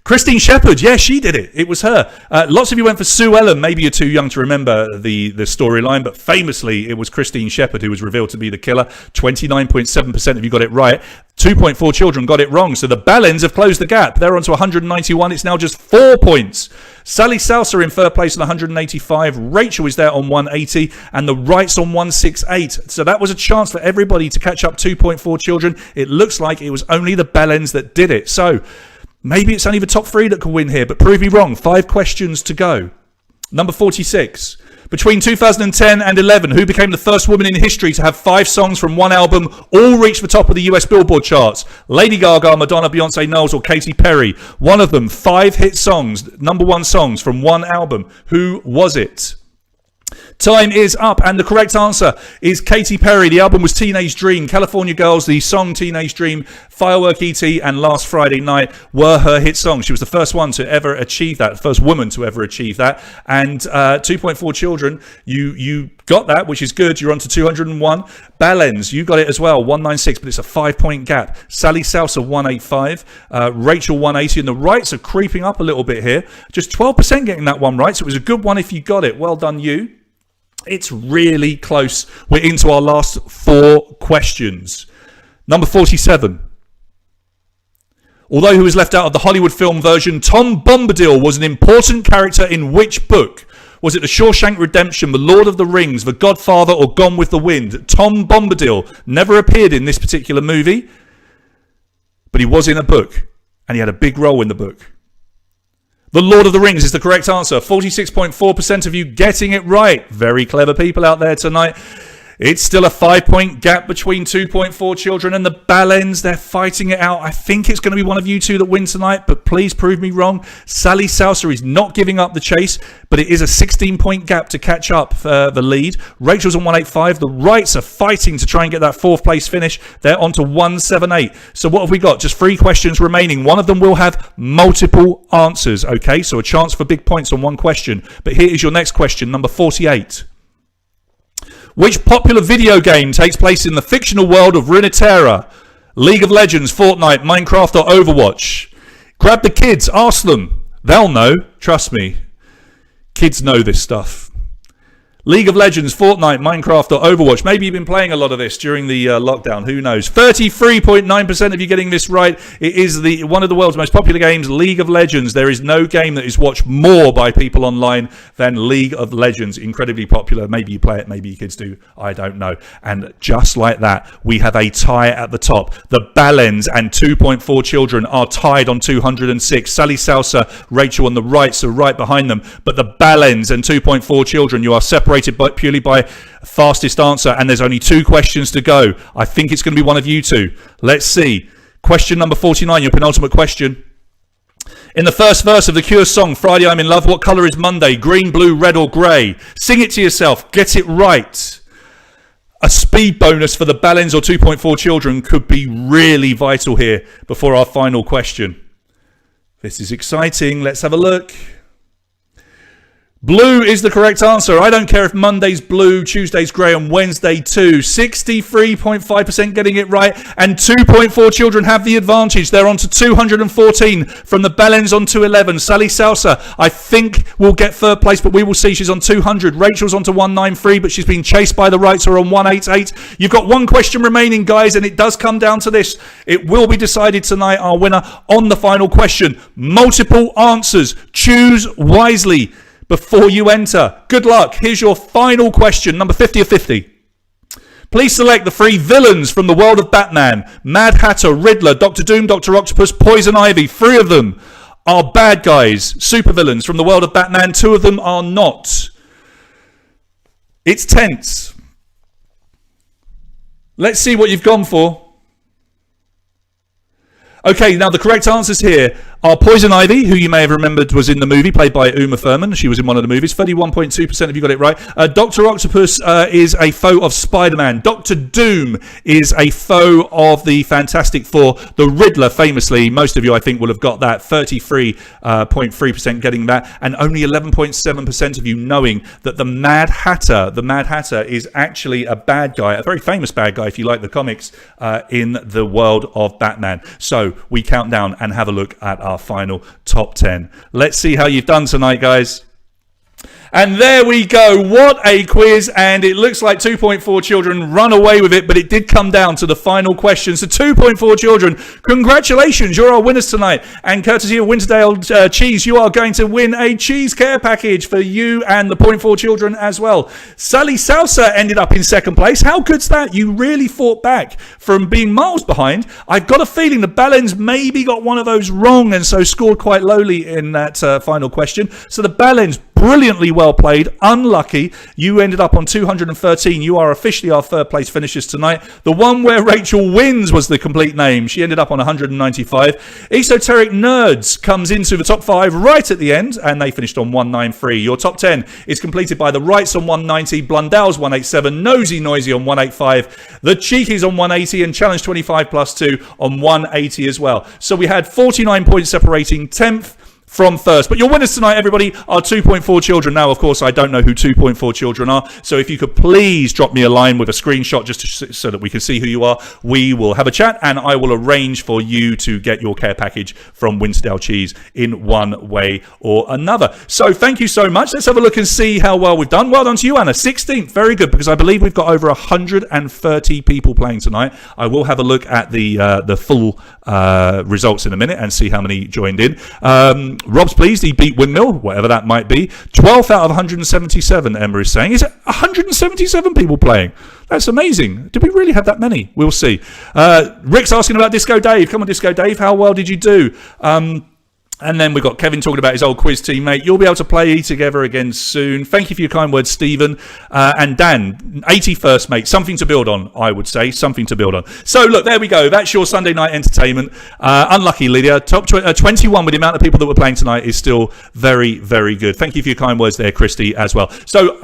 B: Christine Shepherd, yeah, she did it. It was her. Lots of you went for Sue Ellen. Maybe you're too young to remember the storyline, but famously it was Christine Shepherd who was revealed to be the killer. 29.7% of you got it right. 2.4 children got it wrong. So the Ballens have closed the gap. They're on to 191. It's now just 4 points. Sally Salsa in third place on 185. Rachel is there on 180. And the Wrights on 168. So that was a chance for everybody to catch up 2.4 children. It looks like it was only the Ballens that did it. So maybe it's only the top 3 that can win here, but prove me wrong. 5 questions to go. Number 46. Between 2010 and 11, who became the first woman in history to have 5 songs from one album all reach the top of the US Billboard charts? Lady Gaga, Madonna, Beyonce Knowles, or Katy Perry? One of them, 5 hit songs, number 1 songs from one album. Who was it? Time is up, and the correct answer is Katy Perry. The album was Teenage Dream. California Girls, the song Teenage Dream, Firework E.T. and Last Friday Night were her hit songs. She was the first one to ever achieve that, the first woman to ever achieve that. And 2.4 children, you got that, which is good. You're on to 201. Ballens, you got it as well, 196, but it's a 5-point gap. Sally Salsa, 185. Rachel, 180. And the Wrights are creeping up a little bit here. Just 12% getting that one right, so it was a good one if you got it. Well done, you. It's really close. We're into our last 4 questions. Number 47. Although he was left out of the Hollywood film version, Tom Bombadil was an important character in which book? Was it The Shawshank Redemption, The Lord of the Rings, The Godfather, or Gone with the Wind? Tom Bombadil never appeared in this particular movie, but he was in a book, and he had a big role in the book. The Lord of the Rings is the correct answer. 46.4% of you getting it right. Very clever people out there tonight. It's still a 5-point gap between 2.4 children and the Ballens. They're fighting it out. I think it's going to be one of you two that win tonight, but please prove me wrong. Sally Salsa is not giving up the chase, but it is a 16-point gap to catch up the lead. Rachel's on 185. The Wrights are fighting to try and get that fourth place finish. They're on to 178. So what have we got? Just 3 questions remaining. One of them will have multiple answers, okay? So a chance for big points on one question. But here is your next question, number 48. Which popular video game takes place in the fictional world of Runeterra? League of Legends, Fortnite, Minecraft, or Overwatch? Grab the kids, ask them. They'll know, trust me. Kids know this stuff. League of Legends, Fortnite, Minecraft, or Overwatch. Maybe you've been playing a lot of this during the lockdown. Who knows? 33.9% of you getting this right. It is one of the world's most popular games, League of Legends. There is no game that is watched more by people online than League of Legends. Incredibly popular. Maybe you play it. Maybe your kids do. I don't know. And just like that, we have a tie at the top. The Ballens and 2.4 children are tied on 206. Sally Salsa, Rachel on the right, are right behind them. But the Ballens and 2.4 children, you are separated purely by fastest answer, and there's only 2 questions to go. I think it's going to be one of you two. Let's see. Question number 49, your penultimate question. In the first verse of the Cure song, Friday I'm in Love, what colour is Monday? Green, blue, red, or grey? Sing it to yourself. Get it right. A speed bonus for the Ballens or 2.4 children could be really vital here before our final question. This is exciting. Let's have a look. Blue is the correct answer. I don't care if Monday's blue, Tuesday's grey, and Wednesday too. 63.5% getting it right, and 2.4 children have the advantage. They're on to 214 from the Ballens on 211. Sally Salsa, I think, will get third place, but we will see. She's on 200. Rachel's on to 193, but she's been chased by the Wrights, who are on 188. You've got one question remaining, guys, and it does come down to this. It will be decided tonight, our winner, on the final question. Multiple answers. Choose wisely before you enter. Good luck. Here's your final question, number 50 of 50. Please select the 3 villains from the world of Batman. Mad Hatter, Riddler, Dr. Doom, Dr. Octopus, Poison Ivy. 3 of them are bad guys, supervillains from the world of Batman. 2 of them are not. It's tense. Let's see what you've gone for. Okay, now the correct answers here are Poison Ivy, who you may have remembered was in the movie, played by Uma Thurman. She was in one of the movies. 31.2% of you got it right. Dr. Octopus is a foe of Spider-Man. Dr. Doom is a foe of the Fantastic Four. The Riddler, famously, most of you, I think, will have got that. 33.3% getting that. And only 11.7% of you knowing that the Mad Hatter is actually a bad guy, a very famous bad guy, if you like the comics, in the world of Batman. So we count down and have a look at our final top 10. Let's see how you've done tonight, guys. And there we go. What a quiz. And it looks like 2.4 children run away with it, but it did come down to the final question. So 2.4 children, congratulations. You're our winners tonight. And courtesy of Winterdale Cheese, you are going to win a cheese care package for you and the 0.4 children as well. Sally Salsa ended up in second place. How good's that? You really fought back from being miles behind. I've got a feeling the Ballens maybe got one of those wrong and so scored quite lowly in that final question. So the Ballens, brilliantly well played. Unlucky. You ended up on 213. You are officially our third place finishers tonight. The one where Rachel wins was the complete name. She ended up on 195. Esoteric Nerds comes into the top 5 right at the end, and they finished on 193. Your top 10 is completed by the Wrights on 190, Blundell's 187, Nosy Noisy on 185, the Cheekies on 180, and Challenge 25 plus 2 on 180 as well. So we had 49 points separating 10th from first. But your winners tonight, everybody, are 2.4 children. Now, of course, I don't know who 2.4 children are. So if you could please drop me a line with a screenshot just so that we can see who you are, we will have a chat and I will arrange for you to get your care package from Winsdale Cheese in one way or another. So thank you so much. Let's have a look and see how well we've done. Well done to you, Anna. 16th. Very good, because I believe we've got over 130 people playing tonight. I will have a look at the full results in a minute and see how many joined in. Rob's pleased. He beat Windmill, whatever that might be. 12th out of 177, Emma is saying. Is it 177 people playing? That's amazing. Did we really have that many? We'll see. Rick's asking about Disco Dave. Come on, Disco Dave. How well did you do? And then we've got Kevin talking about his old quiz teammate. You'll be able to play together again soon. Thank you for your kind words, Stephen. And Dan, 81st, mate. Something to build on, I would say. Something to build on. So, look, there we go. That's your Sunday night entertainment. Unlucky, Lydia. Top 21 with the amount of people that were playing tonight is still very, very good. Thank you for your kind words there, Christy, as well. So,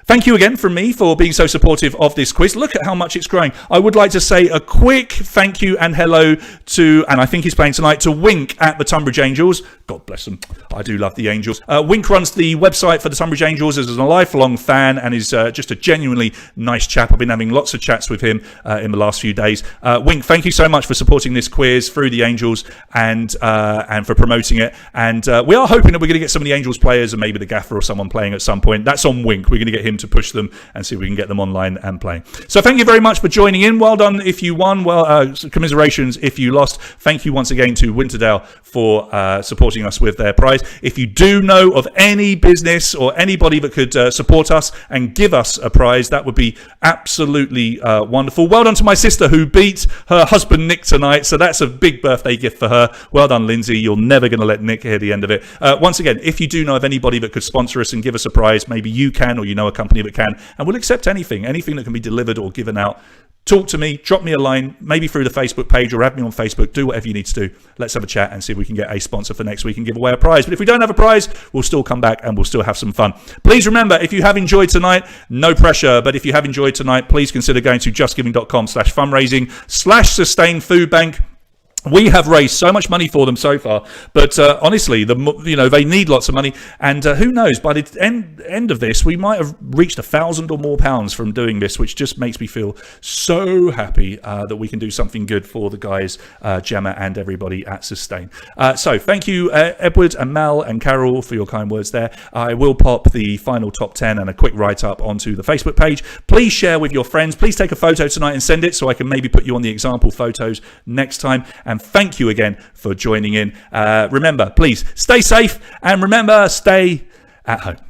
B: thank you again from me for being so supportive of this quiz. Look at how much it's growing. I would like to say a quick thank you and hello to, and I think he's playing tonight, to Wink at the Tonbridge Angels. God bless them. I do love the Angels. Wink runs the website for the Tonbridge Angels as a lifelong fan and is just a genuinely nice chap. I've been having lots of chats with him in the last few days. Wink, thank you so much for supporting this quiz through the Angels and for promoting it. And we are hoping that we're going to get some of the Angels players and maybe the gaffer or someone playing at some point. That's on Wink. We're going to get him to push them and see if we can get them online and playing. So thank you very much for joining in. Well done if you won. Well, commiserations if you lost. Thank you once again to Winterdale for supporting us with their prize. If you do know of any business or anybody that could support us and give us a prize, that would be absolutely wonderful. Well done to my sister who beat her husband Nick tonight, so that's a big birthday gift for her. Well done, Lindsay. You're never going to let Nick hear the end of it. Once again, if you do know of anybody that could sponsor us and give us a prize, maybe you can, or you know a company that can, and we'll accept anything that can be delivered or given out. Talk to me, drop me a line, maybe through the Facebook page or add me on Facebook. Do whatever you need to do. Let's have a chat and see if we can get a sponsor for next week and give away a prize. But if we don't have a prize, we'll still come back and we'll still have some fun. Please remember, if you have enjoyed tonight, no pressure, but if you have enjoyed tonight, please consider going to justgiving.com/fundraising/sustain food bank. We have raised so much money for them so far, but honestly, they need lots of money, and who knows? By the end of this, we might have reached £1,000 or more from doing this, which just makes me feel so happy that we can do something good for the guys, Gemma and everybody at Sustain. So thank you, Edward and Mal and Carol, for your kind words there. I will pop the final top 10 and a quick write-up onto the Facebook page. Please share with your friends. Please take a photo tonight and send it so I can maybe put you on the example photos next time. And thank you again for joining in. Remember, please stay safe and remember, stay at home.